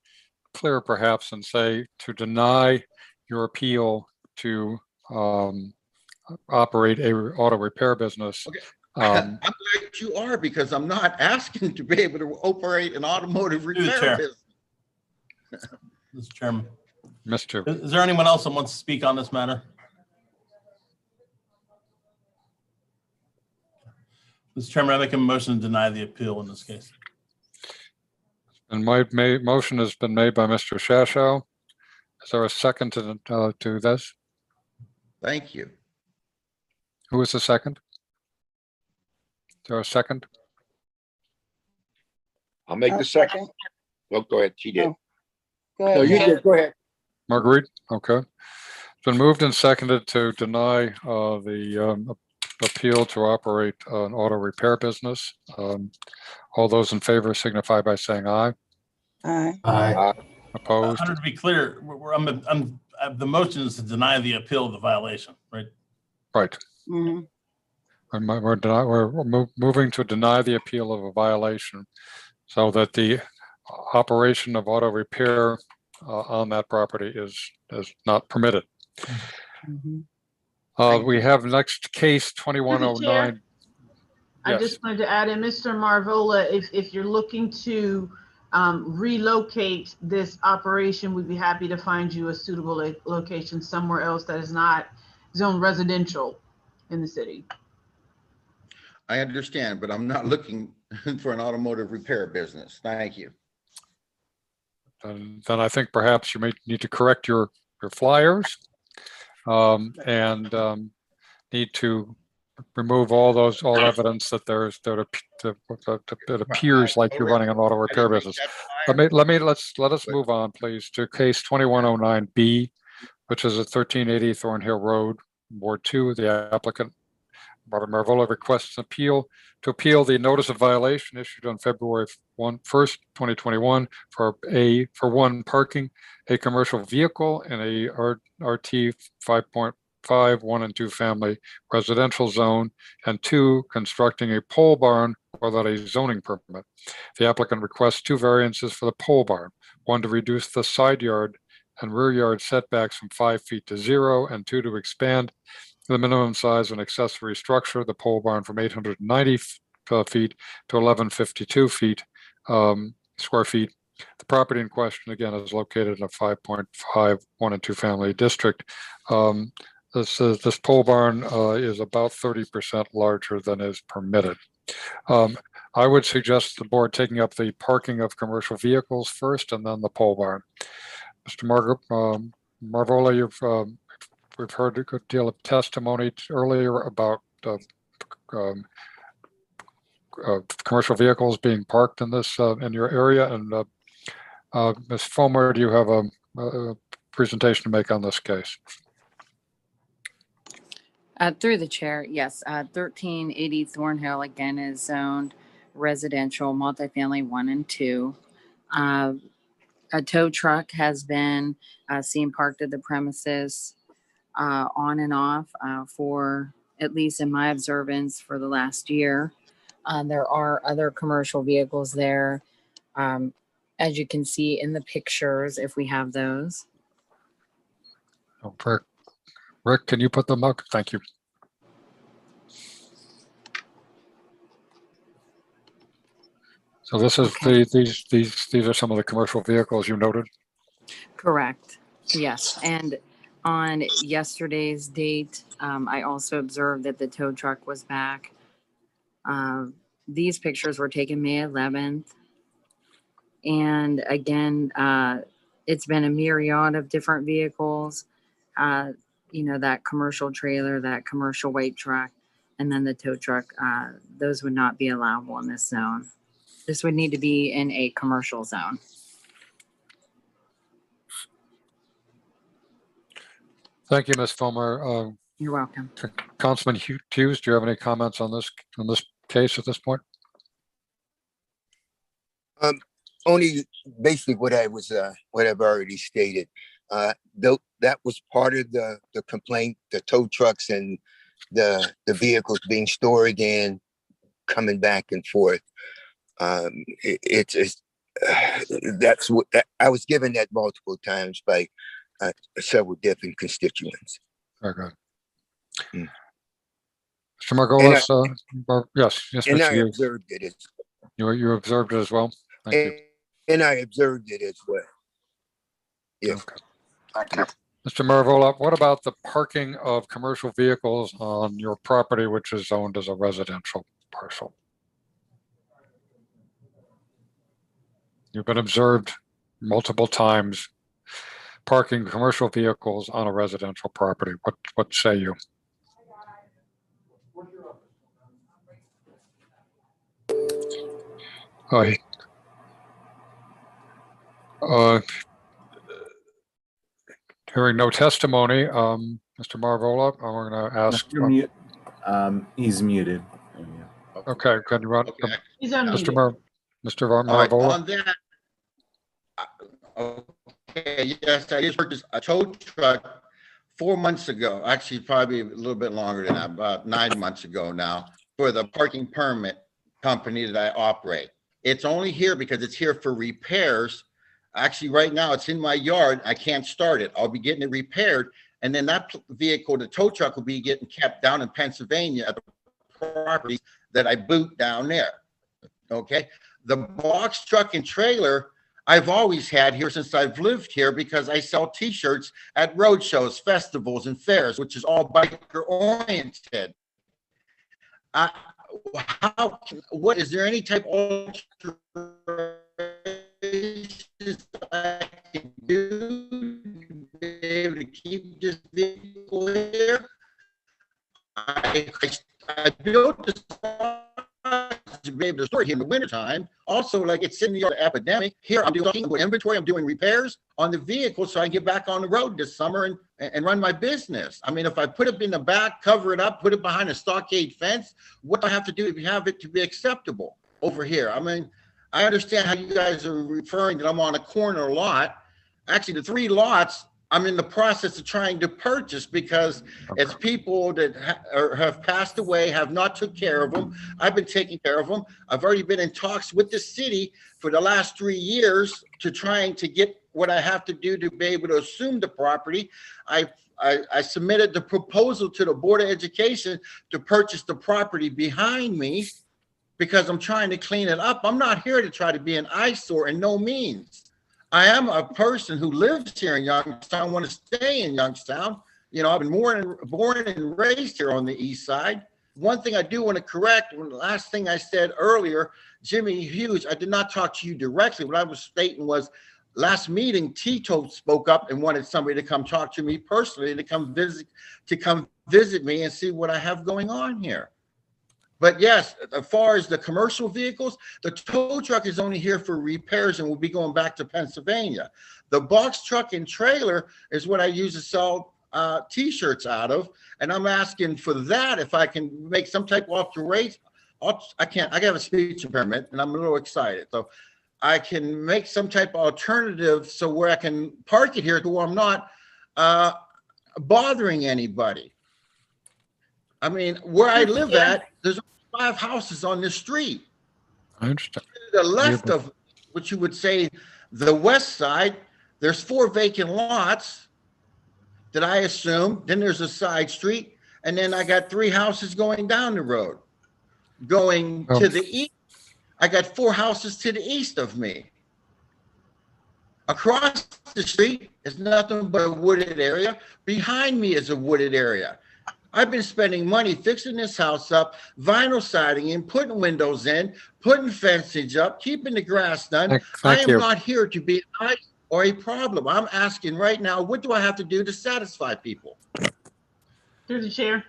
clear, perhaps, and say to deny your appeal to operate a auto repair business. Okay. I'm glad you are, because I'm not asking to be able to operate an automotive repair business. Mr. Chairman. Mr. Is there anyone else that wants to speak on this matter? Mr. Chairman, I make a motion to deny the appeal in this case. And my motion has been made by Mr. Shashow. Is there a second to this? Thank you. Who is the second? Is there a second? I'll make the second. Well, go ahead. She did. Oh, go ahead. No, you did. Go ahead. Marguerite? Okay. It's been moved and seconded to deny the appeal to operate an auto repair business. All those in favor signify by saying aye. Aye. Aye. Opposed? To be clear, the motion is to deny the appeal of the violation, right? Right. Mhm. We're moving to deny the appeal of a violation so that the operation of auto repair on that property is not permitted. Mhm. We have next case Through the 2109. chair, I just wanted to add in, Mr. Marvola, if you're looking to relocate this operation, we'd be happy to find you a suitable location somewhere else that is not zoned residential in the city. I understand, but I'm not looking for an automotive repair business. Thank you. Then I think perhaps you may need to correct your flyers and need to remove all evidence that it appears like you're running an auto repair business. Let us move on, please, to case 2109B, which is at 1380 Thornhill Road, Ward 2. The applicant, Robert Marvola, requests an appeal to appeal the notice of violation issued on February 1st, 2021 for one, parking a commercial vehicle in a RT 5.5 1 and 2 family residential zone, and 2, constructing a pole barn without a zoning permit. The applicant requests 2 variances for the pole barn: 1 to reduce the side yard and rear yard setbacks from 5 feet to 0, and 2 to expand the minimum size of an accessory structure, the pole barn, from 890 feet to 1152 feet square feet. The property in question, again, is located in a 5.5 1 and 2 family district. This pole barn is about 30% larger than is permitted. I would suggest the board taking up the parking of commercial vehicles first, and then the pole barn. Mr. Marvola, we've heard a good deal of testimony earlier about commercial vehicles being parked in this in your area, and Ms. Fulmer, do you have a presentation to make on this case? Through the chair, yes. 1380 Thornhill again is zoned residential, multifamily 1 and 2. A tow truck has been seen parked at the premises on and off for, at least in my observance, for the last year. There are other commercial vehicles there, as you can see in the pictures, if we have those. Oh, Rick, can you put them up? Thank you. So this is these are some of the commercial vehicles you noted. Correct. Yes. And on yesterday's date, I also observed that the tow truck was back. These pictures were taken May 11th. And again, it's been a myriad of different vehicles. That commercial trailer, that commercial weight truck, and then the tow truck. Those would not be allowable in this zone. This would need to be in a commercial zone. Thank you, Ms. Fulmer. You're welcome. Councilman Hughes, do you have any comments on this case at this point? Only basically what I've already stated. Though that was part of the complaint, the tow trucks and the vehicles being stored and coming back and forth. That's what I was given that multiple times by several different constituents. Very good. Mr. Margolis, yes, and Mr. I Hughes. observed it as You observed it as well. Thank you. And I observed it as well. Yes. Okay. Thank you. Mr. Marvola, what about the parking of commercial vehicles on your property, which is zoned as a residential parcel? You've been observed multiple times parking commercial vehicles on a residential property. What say you? Hearing no testimony, Mr. Marvola, we're going to ask. He's muted. Okay, can you run? Okay. He's unmuted. Mr. All right, Marvola? on that, okay, yes, I just purchased a tow truck 4 months ago, actually probably a little bit longer than that, about 9 months ago now, for the parking permit company that I operate. It's only here because it's here for repairs. Actually, right now it's in my yard. I can't start it. I'll be getting it repaired And then that vehicle, the tow truck, will be getting kept down in Pennsylvania at the property that I boot down there. Okay. The box truck and trailer I've always had here since I've lived here, because I sell t-shirts at road shows, festivals, and fairs, which is all biker oriented. What is there any type of alterations I can do to be able to keep this vehicle here? I built this to be able to store it here in the wintertime. Also, like it's in the epidemic. Here I'm doing inventory, I'm doing repairs on the vehicle so I can get back on the road this summer and run my business. I mean, if I put it in the back, cover it up, put it behind a stockade fence, what do I have to do to have it to be acceptable over here? I mean, I understand how you guys are referring that I'm on a corner lot. Actually, the 3 lots I'm in the process of trying to purchase, because it's people that have passed away, have not took care of them. I've been taking care of them. I've already been in talks with the city for the last 3 years to trying to get what I have to do to be able to assume the property. I submitted the proposal to the Board of Education to purchase the property behind me, because I'm trying to clean it up. I'm not here to try to be an eyesore, in no means. I am a person who lives here in Youngstown, want to stay in Youngstown. You know, I've been born and raised here on the east side. One thing I do want to correct, the last thing I said earlier, Jimmy Hughes, I did not talk to you directly. What I was stating was, last meeting, Tito spoke up and wanted somebody to come talk to me personally, to come visit me and see what I have going on here. But yes, as far as the commercial vehicles, the tow truck is only here for repairs and will be going back to Pennsylvania. The box truck and trailer is what I use to sell t-shirts out of. And I'm asking for that, if I can make some type of alteration. I have a speech impairment and I'm a little excited. So I can make some type of alternative so where I can park it here to where I'm not bothering anybody. I mean, where I live at, there's 5 houses on this street. I understand. To the left of what you would say the west side, there's 4 vacant lots that I assume. Then there's a side street. And then I got 3 houses going down the road. Going to the east, I got 4 houses to the east of me. Across the street is nothing but a wooded area. Behind me is a wooded area. I've been spending money fixing this house up, vinyl siding in, putting windows in, putting fencing up, keeping the grass done. I am not here to be an eye or a problem. I'm asking right now, what do I have to do to satisfy people? Through the chair.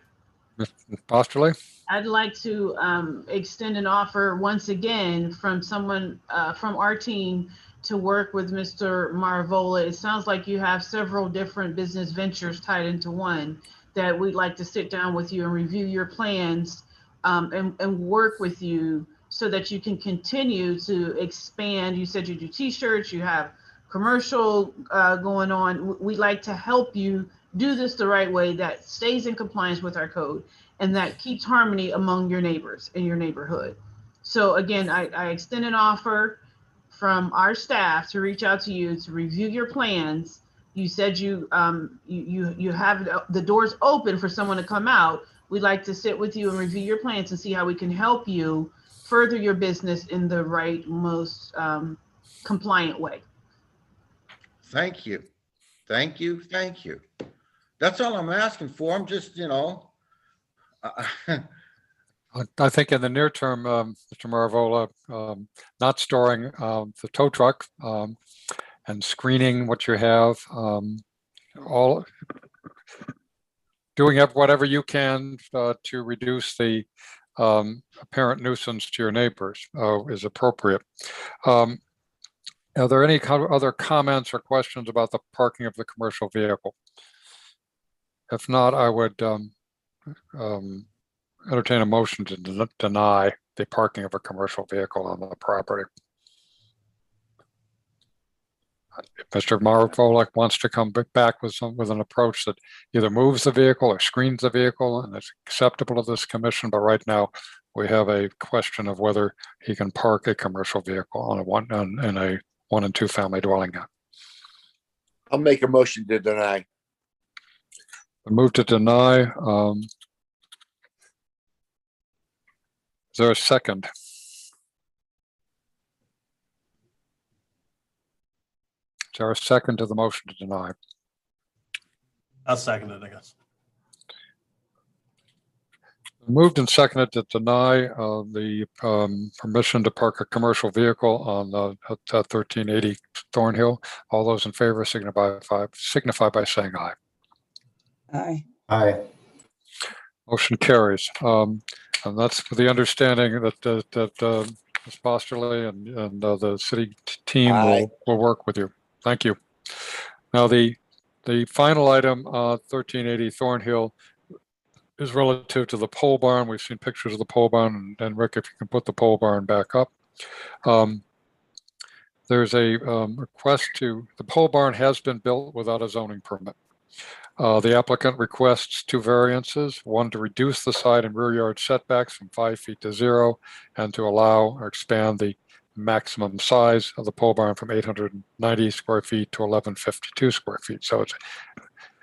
Postulate. I'd like to extend an offer once again from someone from our team to work with Mr. Marvola. It sounds like you have several different business ventures tied into one, that we'd like to sit down with you and review your plans and work with you so that you can continue to expand. You said you do t-shirts, you have commercial going on. We'd like to help you do this the right way that stays in compliance with our code and that keeps harmony among your neighbors in your neighborhood. So again, I extend an offer from our staff to reach out to you to review your plans. You said you have the doors open for someone to come out. We'd like to sit with you and review your plans and see how we can help you further your business in the right, most compliant way. Thank you. Thank you. Thank you. That's all I'm asking for. I'm just, you know. I think in the near term, Mr. Marvola, not storing the tow truck and screening what you have, all doing whatever you can to reduce the apparent nuisance to your neighbors is appropriate. Are there any other comments or questions about the parking of the commercial vehicle? If not, I would entertain a motion to deny the parking of a commercial vehicle on the property. If Mr. Marvola wants to come back with an approach that either moves the vehicle or screens the vehicle and is acceptable to this commission, but right now we have a question of whether he can park a commercial vehicle on in a 1 and 2 family dwelling unit. I'll make a motion to deny. Move to deny. Is there a second? Is there a second to the motion to deny? I'll second it, I guess. Moved and seconded to deny the permission to park a commercial vehicle on 1380 Thornhill. All those in favor signify by saying aye. Aye. Aye. Motion carries. And that's with the understanding that Ms. Posterly and the city team will work with you. Thank you. Now, the final item, 1380 Thornhill, is relative to the pole barn. We've seen pictures of the pole barn, and Rick, if you can put the pole barn back up. There's a request the pole barn has been built without a zoning permit. The applicant requests two variances, one to reduce the side and rear yard setbacks from 5 feet to 0, and to allow or expand the maximum size of the pole barn from 890 square feet to 1152 square feet. So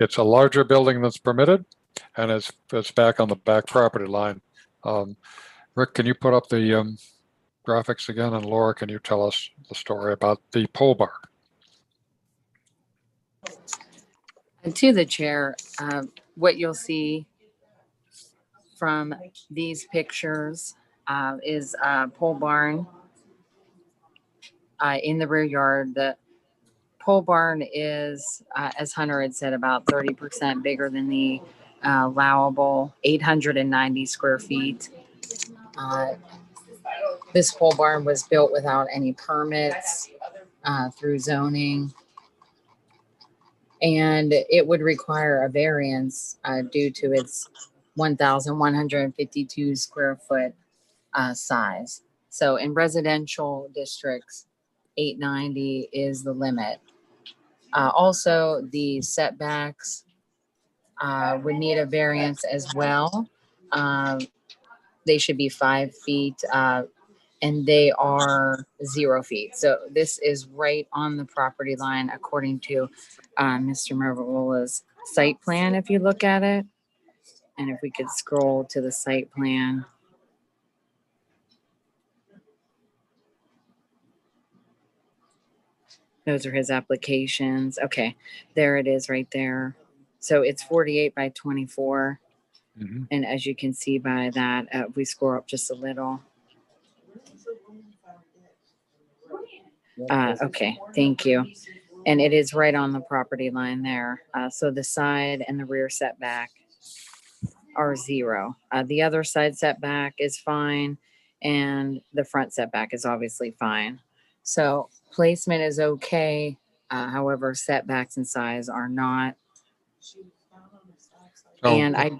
it's a larger building that's permitted, and it's back on the back property line. Rick, can you put up the graphics again? And Laura, can you tell us the story about the pole barn? And to the chair, what you'll see from these pictures is a pole barn in the rear yard. The pole barn is, as Hunter had said, about 30% bigger than the allowable 890 square feet. This pole barn was built without any permits through zoning, and it would require a variance due to its 1,152 square foot size. So in residential districts, 890 is the limit. Also, the setbacks would need a variance as well. They should be 5 feet, and they are 0 feet. So this is right on the property line according to Mr. Marvola's site plan, if you look at it. And if we could scroll to the site plan. Those are his applications. Okay, there it is right there. So it's 48 by 24. Mm-hmm. And as you can see by that, if we scroll up just a little. Okay, thank you. And it is right on the property line there. So the side and the rear setback are 0. The other side setback is fine, and the front setback is obviously fine. So placement is okay. However, setbacks and size are not. And I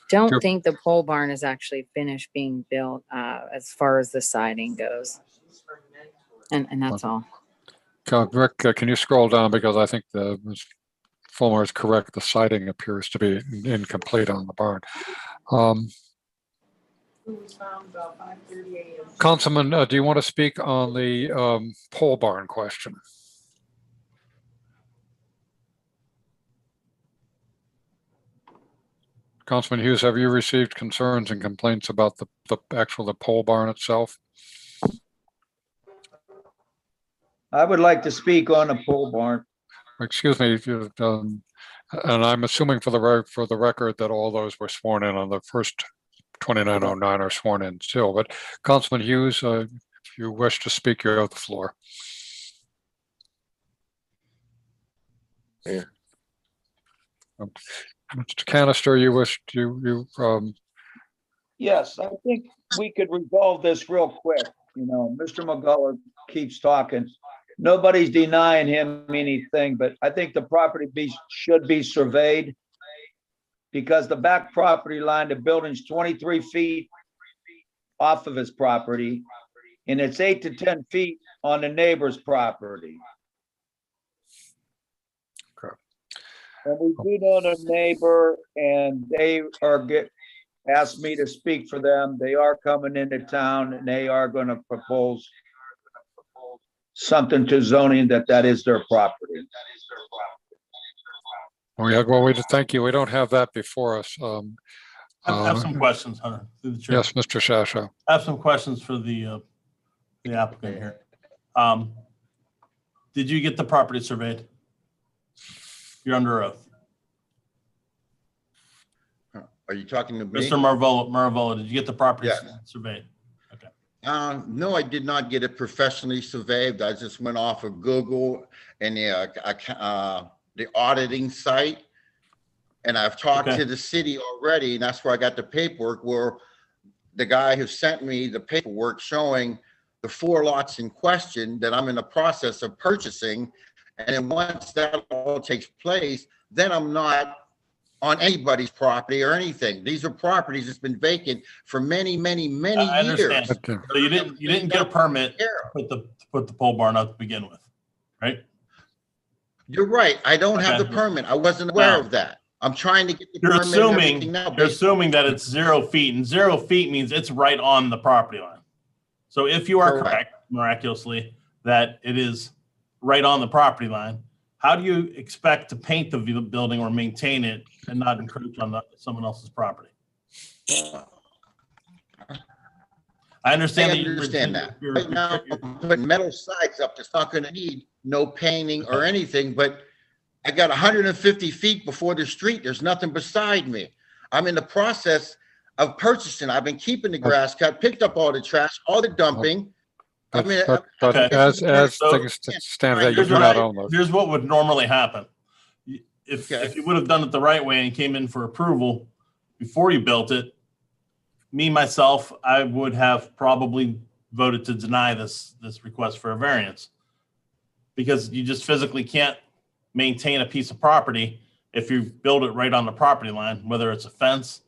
don't think the pole barn is actually finished being built as far as the siding goes. And that's all. Rick, can you scroll down, because I think Ms. Fulmer is correct. The siding appears to be incomplete on the barn. Councilman, do you want to speak on the pole barn question? Councilman Hughes, have you received concerns and complaints about the pole barn itself? I would like to speak on a pole barn. Excuse me, and I'm assuming for the record that all those were sworn in on the first 2909 are sworn in still. But Councilman Hughes, if you wish to speak, you have the floor. Yeah. Mr. Canister, you wish to Yes, I think we could resolve this real quick. You know, Mr. McGuller keeps talking. Nobody's denying him anything, but I think the property should be surveyed, because the back property line, the building's 23 feet off of his property, and it's 8 to 10 feet on the neighbor's property. Okay. And we do know the neighbor, and they asked me to speak for them. They are coming into town, and they are going to propose something to zoning that is their property. Thank you. We don't have that before us. I have some questions, Hunter. Through the chair. Yes, Mr. Shasha. I have some questions for the applicant here. Did you get the property surveyed? You're under oath. Are you talking to me? Mr. Marvola, did you get the property surveyed? Okay. No, I did not get it professionally surveyed. I just went off of Google and the auditing site. And I've talked to the city already, and that's where I got the paperwork, where the guy who sent me the paperwork showing the 4 lots in question that I'm in the process of purchasing. And then once that all takes place, then I'm not on anybody's property or anything. These are properties that's been vacant for many, many, many years. So you didn't get a permit to put the pole barn up to begin with, right? You're right. I don't have the permit. I wasn't aware of that. I'm trying to get the permit. You're assuming that it's 0 feet, and 0 feet means it's right on the property line. So if you are correct, miraculously, that it is right on the property line, how do you expect to paint the building or maintain it and not encroach on someone else's property? I understand that. Right now, I'm putting metal sides up that's not going to need no painting or anything, but I got 150 feet before the street. There's nothing beside me. I'm in the process of purchasing. I've been keeping the grass cut, picked up all the trash, all the dumping. I mean, as things stand there, you do not own those. Here's what would normally happen. If you would have done it the right way and came in for approval before you built it, myself, I would have probably voted to deny this request for a variance, because you just physically can't maintain a piece of property if you build it right on the property line, whether it's a fence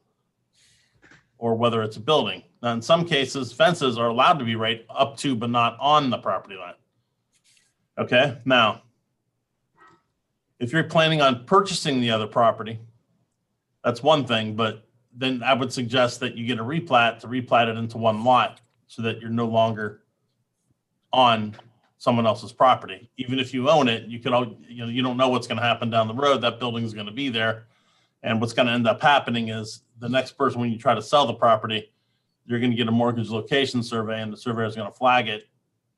or whether it's a building. Now, in some cases, fences are allowed to be right up to, but not on the property line. Okay, now, if you're planning on purchasing the other property, that's one thing, but then I would suggest that you get a replat to replat it into one lot so that you're no longer on someone else's property. Even if you own it, you don't know what's going to happen down the road. That building is going to be there. And what's going to end up happening is the next person, when you try to sell the property, you're going to get a mortgage location survey, and the surveyor is going to flag it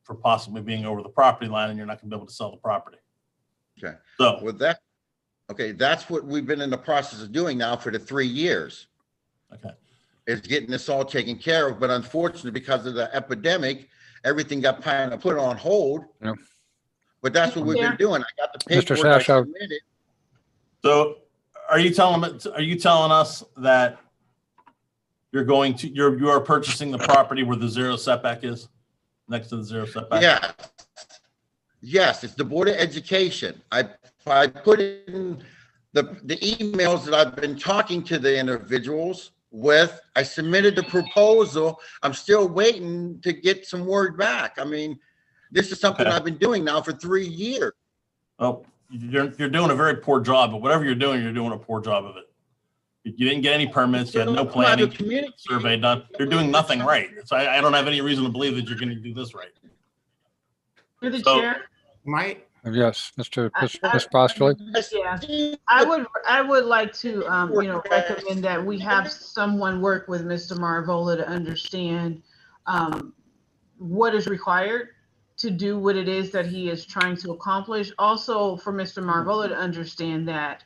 for possibly being over the property line, and you're not going to be able to sell the property. Okay. So with that, that's what we've been in the process of doing now for the 3 years. Okay. Is getting this all taken care of. But unfortunately, because of the epidemic, everything got kind of put on hold. Yeah. But that's what we've been doing. I got the paperwork I submitted. So are you telling us that you are purchasing the property where the 0 setback is, next to the 0 setback? Yeah. Yes, it's the Board of Education. I put in the emails that I've been talking to the individuals with. I submitted the proposal. I'm still waiting to get some word back. I mean, this is something I've been doing now for 3 years. Well, you're doing a very poor job, but whatever you're doing a poor job of it. You didn't get any permits. You had no planning survey done. You're doing nothing right. So I don't have any reason to believe that you're going to do this right. Through the chair. Yes, Mr. Postoli. Yeah, I would like to, recommend that we have someone work with Mr. Marvola to understand what is required to do what it is that he is trying to accomplish. Also, for Mr. Marvola to understand that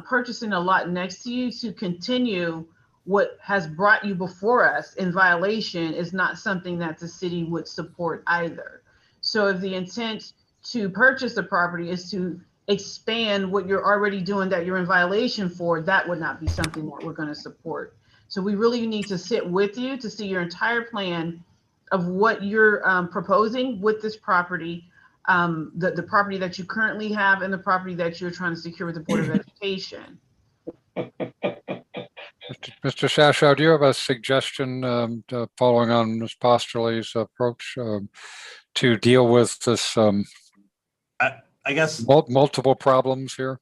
purchasing a lot next to you to continue what has brought you before us in violation is not something that the city would support either. So if the intent to purchase the property is to expand what you're already doing that you're in violation for, that would not be something that we're going to support. So we really need to sit with you to see your entire plan of what you're proposing with this property, the property that you currently have and the property that you're trying to secure with the Board of Education. Mr. Sashow, do you have a suggestion following on Ms. Postoli's approach to deal with this I guess multiple problems here?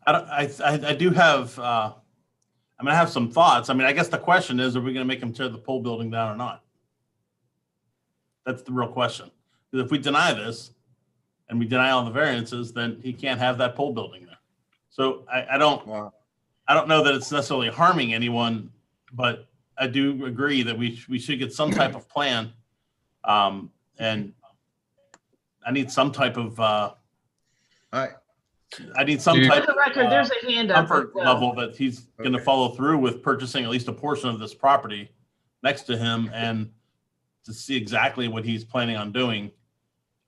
I do have I'm gonna have some thoughts. I mean, I guess the question is, are we gonna make him tear the pole building down or not? That's the real question. Because if we deny this and we deny all the variances, then he can't have that pole building there. So I don't know that it's necessarily harming anyone, but I do agree that we should get some type of plan. And I need some type of, I need some For type the record, there's a hand up. comfort level that he's going to follow through with purchasing at least a portion of this property next to him, and to see exactly what he's planning on doing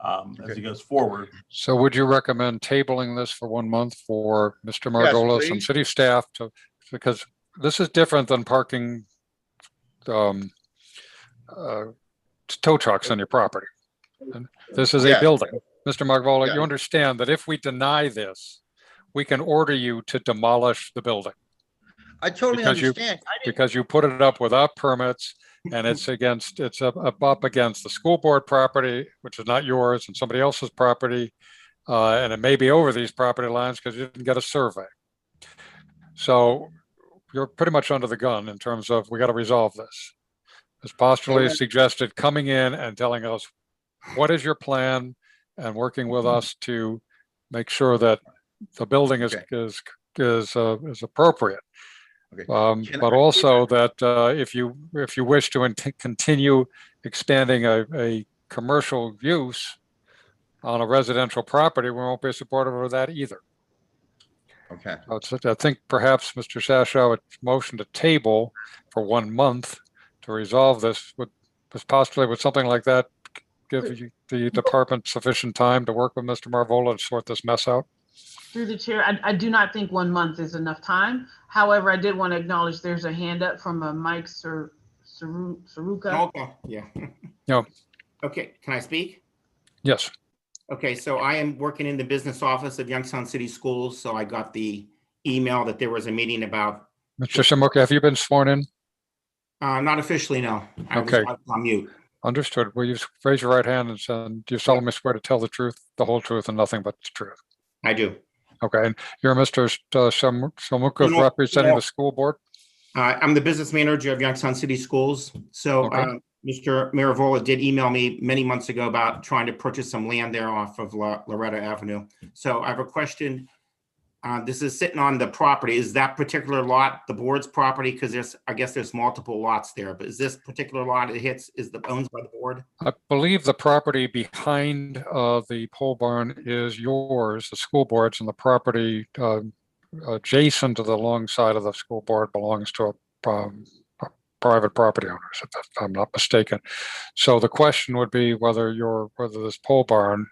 as he goes forward. So would you recommend tabling this for 1 month for Mr. Margolis and city staff because this is different than parking tow trucks on your property. And this is a building. Mr. Margolis, you understand that if we deny this, we can order you to demolish the building. I totally understand. Because you put it up without permits, and it's up against the school board property, which is not yours, and somebody else's property, and it may be over these property lines because you didn't get a survey. So you're pretty much under the gun in terms of we got to resolve this. As Postulate suggested, coming in and telling us what is your plan, and working with us to make sure that the building is appropriate. But also that if you wish to continue expanding a commercial use on a residential property, we won't be supportive of that either. Okay. So I think perhaps Mr. Sashaw would motion to table for 1 month to resolve this. Would possibly something like that give the department sufficient time to work with Mr. Marvola to sort this mess out? Through the chair, I do not think 1 month is enough time. However, I did want to acknowledge there's a hand up from Mike Saruka. Okay, yeah. No. Okay, can I speak? Yes. Okay, so I am working in the business office of Youngstown City Schools, so I got the email that there was a meeting about. Mr. Samuka, have you been sworn in? Not officially, no. I was on mute. Understood. Will you raise your right hand and do you solemnly swear to tell the truth, the whole truth, and nothing but the truth? I do. Okay, and you're Mr. Samuka representing the school board? I'm the business manager of Youngstown City Schools. So Mr. Maravola did email me many months ago about trying to purchase some land there off of Loretta Avenue. So I have a question. This is sitting on the property. Is that particular lot the board's property? Because I guess there's multiple lots there, but is this particular lot owns by the board? I believe the property behind the pole barn is yours, the school board's, and the property adjacent to the long side of the school board belongs to a private property owners, if I'm not mistaken. So the question would be whether this pole barn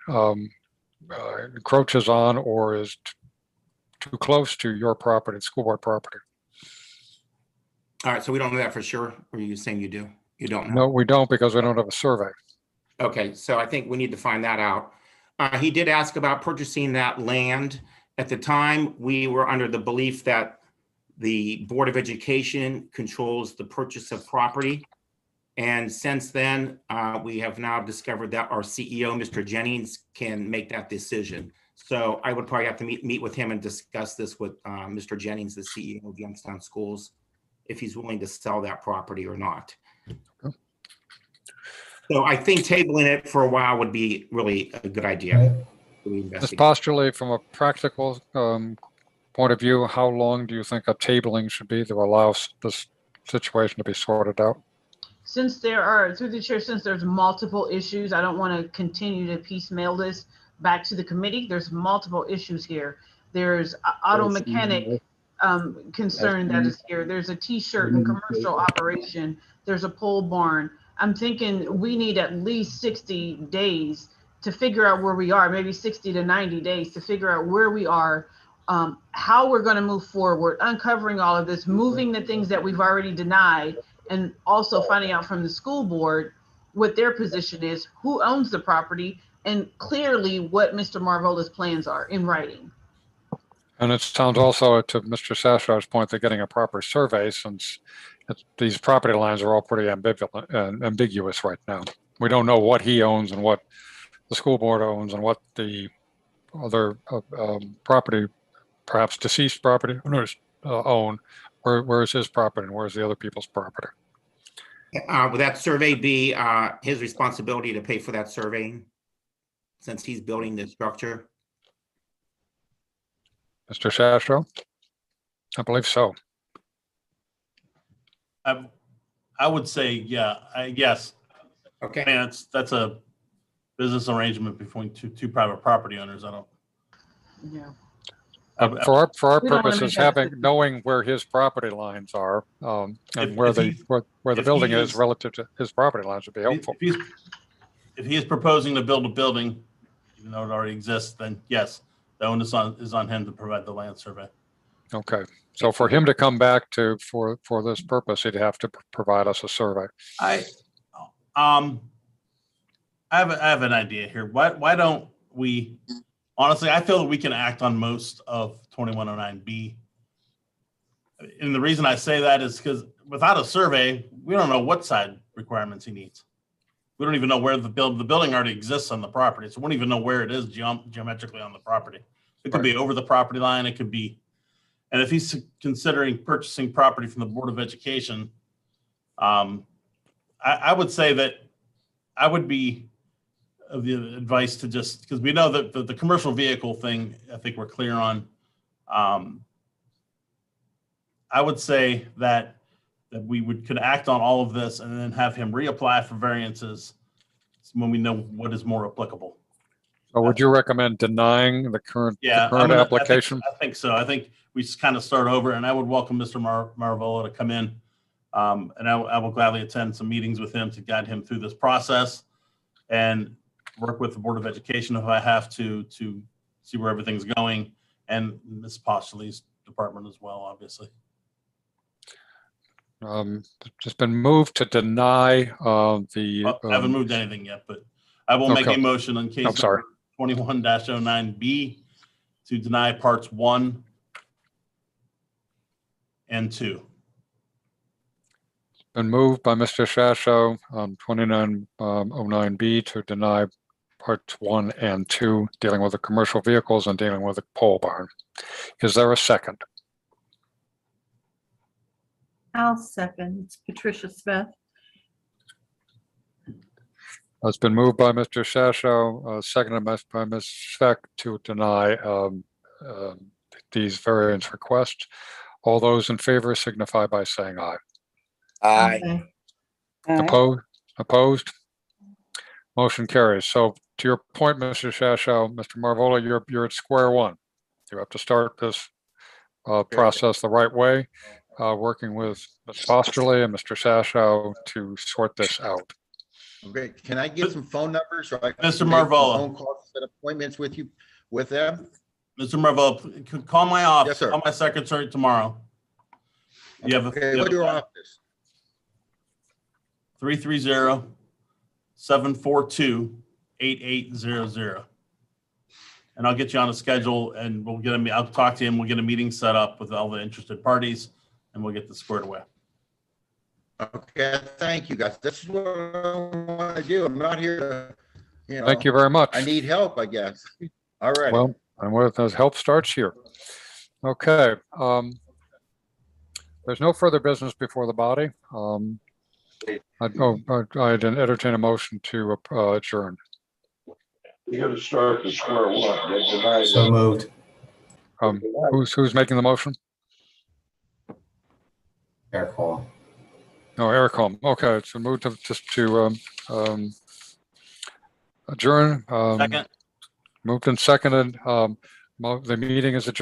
encroaches on or is too close to your property, school board property. All right, so we don't know that for sure, or are you saying you do? You don't know? No, we don't, because we don't have a survey. Okay, so I think we need to find that out. He did ask about purchasing that land. At the time, we were under the belief that the Board of Education controls the purchase of property. And since then, we have now discovered that our CEO, Mr. Jennings, can make that decision. So I would probably have to meet with him and discuss this with Mr. Jennings, the CEO of Youngstown Schools, if he's willing to sell that property or not. Okay. So I think tabling it for a while would be really a good idea. Just postulate from a practical point of view, how long do you think a tabling should be to allow this situation to be sorted out? Since through the chair, since there's multiple issues, I don't want to continue to piecemeal this back to the committee. There's multiple issues here. There's auto mechanic concern that is here. There's a t-shirt and commercial operation. There's a pole barn. I'm thinking we need at least 60 days to figure out where we are, maybe 60 to 90 days to figure out where we are, how we're going to move forward, uncovering all of this, moving the things that we've already denied, and also finding out from the school board what their position is, who owns the property, and clearly what Mr. Marvola's plans are in writing. And it sounds also, to Mr. Sashaw's point, they're getting a proper survey, since these property lines are all pretty ambiguous right now. We don't know what he owns and what the school board owns and what the other property, perhaps deceased property owners own. Where is his property and where's the other people's property? Would that survey be his responsibility to pay for that surveying, since he's building the structure? Mr. Shasho? I believe so. I would say, yeah, yes. Okay. And that's a business arrangement between two private property owners. I don't. Yeah. For our We don't wanna purposes, make that knowing where his property lines are, and where the if building he is relative to his property lines would be helpful. If he is proposing to build a building, even though it already exists, then yes, the onus is on him to provide the land survey. Okay, so for him to come back for this purpose, he'd have to provide us a survey. I have an idea here. Why don't we? Honestly, I feel that we can act on most of 2109B. And the reason I say that is because without a survey, we don't know what side requirements he needs. We don't even know where the building already exists on the property. So we don't even know where it is geometrically on the property. It could be over the property line. It could be, and if he's considering purchasing property from the Board of Education, I would say that I would be of the advice to just, because we know that the commercial vehicle thing, I think we're clear on. I would say that we could act on all of this and then have him reapply for variances when we know what is more applicable. So would you recommend denying the current application? I think so. I think we just kind of start over, and I would welcome Mr. Marvola to come in. And I will gladly attend some meetings with him to guide him through this process and work with the Board of Education if I have to see where everything's going, and Ms. Postle's department as well, obviously. Just been moved to deny I haven't moved anything yet, but I will make a motion in case 21-09B to deny parts 1 and 2. Been moved by Mr. Shasho on 2909B to deny parts 1 and 2, dealing with the commercial vehicles and dealing with the pole barn. Is there a second? I'll second. It's Patricia Smith. It's been moved by Mr. Shasho, seconded by Ms. Speck to deny these variance requests. All those in favor signify by saying aye. Aye. Opposed? Motion carries. So to your point, Mr. Shasho, Mr. Marvola, you're at square one. You have to start this process the right way, working with Ms. Fosterly and Mr. Shasho to sort this out. Okay, can I get some phone numbers so I can Mr. make Marvola. phone calls, set appointments with them? Mr. Marvola, call my office. Yes, sir. Call my secretary tomorrow. You have What's your office? 330-742-8800. And I'll get you on a schedule, and I'll talk to him. We'll get a meeting set up with all the interested parties, and we'll get this squared away. Okay, thank you, guys. This is what I want to do. I'm not here to, Thank you very much. I need help, I guess. All right. Well, and where the help starts here. Okay. There's no further business before the body. I'd entertain a motion to adjourn. You got to start at square one. So moved. Who's making the motion? Eric Hall. No, Eric Holm. Okay, so move to adjourn. Second. Moved and seconded. The meeting is adjourned.